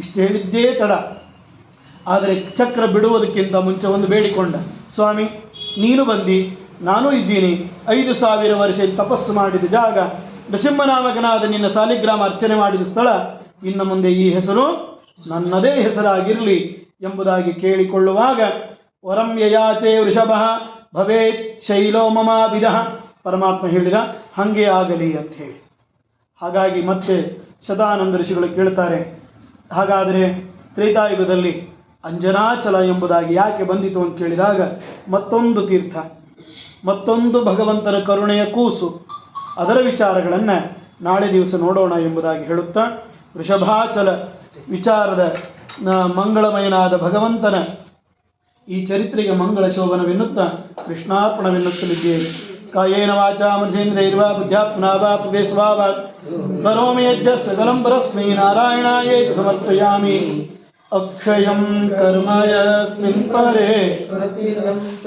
ಇಷ್ಟು ಹೇಳಿದ್ದೇ ತಡ. ಆದರೆ ಚಕ್ರ ಬಿಡುವುದಕ್ಕಿಂತ ಮುಂಚೆ ಒಂದು ಬೇಡಿಕೊಂಡ, ಸ್ವಾಮಿ ನೀನು ಬಂದು ನಾನೂ ಇದ್ದೀನಿ, 5000 ವರ್ಷ ತಪಸ್ಸು ಮಾಡಿದ ಜಾಗ, ನೃಸಿಂಹನಾಮಕನಾದ ನಿನ್ನ ಸಾಲಿಗ್ರಾಮ ಅರ್ಚನೆ ಮಾಡಿದ ಸ್ಥಳ, ಇನ್ನು ಮುಂದೆ ಈ ಹೆಸರು ನನ್ನದೇ ಹೆಸರಾಗಿರಲಿ ಎಂಬುದಾಗಿ ಕೇಳಿಕೊಳ್ಳುವಾಗ, ವರಂ ಯಯಾಚೆ ವೃಷಭ ಭವೇತ್ ಶೈಲೋ ಮಮಾಭಿಧ. ಪರಮಾತ್ಮ ಹೇಳಿದ, ಹಾಗೆ ಆಗಲಿ ಅಂತ ಹೇಳಿ. ಹಾಗಾಗಿ ಮತ್ತೆ ಸದಾನಂದ ಋಷಿಗಳು ಕೇಳ್ತಾರೆ, ಹಾಗಾದರೆ ತ್ರೇತಾಯುಗದಲ್ಲಿ ಅಂಜನಾಚಲ ಎಂಬುದಾಗಿ ಯಾಕೆ ಬಂದಿತು ಅಂತ ಕೇಳಿದಾಗ, ಮತ್ತೊಂದು ತೀರ್ಥ, ಮತ್ತೊಂದು ಭಗವಂತನ ಕರುಣೆಯ ಕೂಸು, ಅದರ ವಿಚಾರಗಳನ್ನು ನಾಳೆ ದಿವಸ ನೋಡೋಣ ಎಂಬುದಾಗಿ ಹೇಳುತ್ತಾ, ವೃಷಭಾಚಲ ವಿಚಾರದ ಮಂಗಳಮಯನಾದ ಭಗವಂತನ ಈ ಚರಿತ್ರೆಗೆ ಮಂಗಳ ಶೋಭನವೆನ್ನುತ್ತಾ ಕೃಷ್ಣಾರ್ಪಣವೆನ್ನುತ್ತಲಿದ್ದೇವೆ. ಕಾಯೇನ ವಾಚಾ ಮನುಜೇಂದ್ರೈರ್ವಾ ಬುದ್ಧ್ಯಾತ್ಮನಾ ವಾ ಪ್ರದೇಶವಾ ವಾ ಕರೋಮಿ ಯಜ್ಞ ಸಕಲಂ ಪರಸ್ಮೈ ನಾರಾಯಣಾಯೇತಿ ಸಮರ್ಪಯಾಮಿ. ಅಕ್ಷಯಂ ಕರ್ಮ ಯಸ್ಮಿನ್ ಪರೇ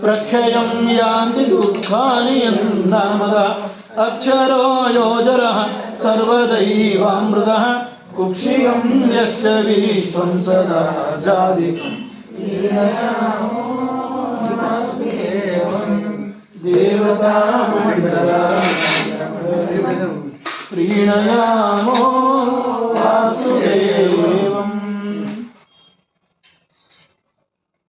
ಪ್ರಕ್ಷಯಂ ಯಾಂತಿ ದುಃಖಾನಿ ಯನ್ನಾಮದ. ಅಕ್ಷರೋ ಯೋಜರಃ ಸರ್ವದೈವಾಮೃತಃ ಕುಕ್ಷಿಯಂ ಯಸ್ಯ ವಿಶ್ವಂ ಸದಾ ಜಾದಿಕಂ. ದೇವತಾ ಮಂಡಲ ಪ್ರೀಣಯಾಮೋ ವಾಸುದೇವ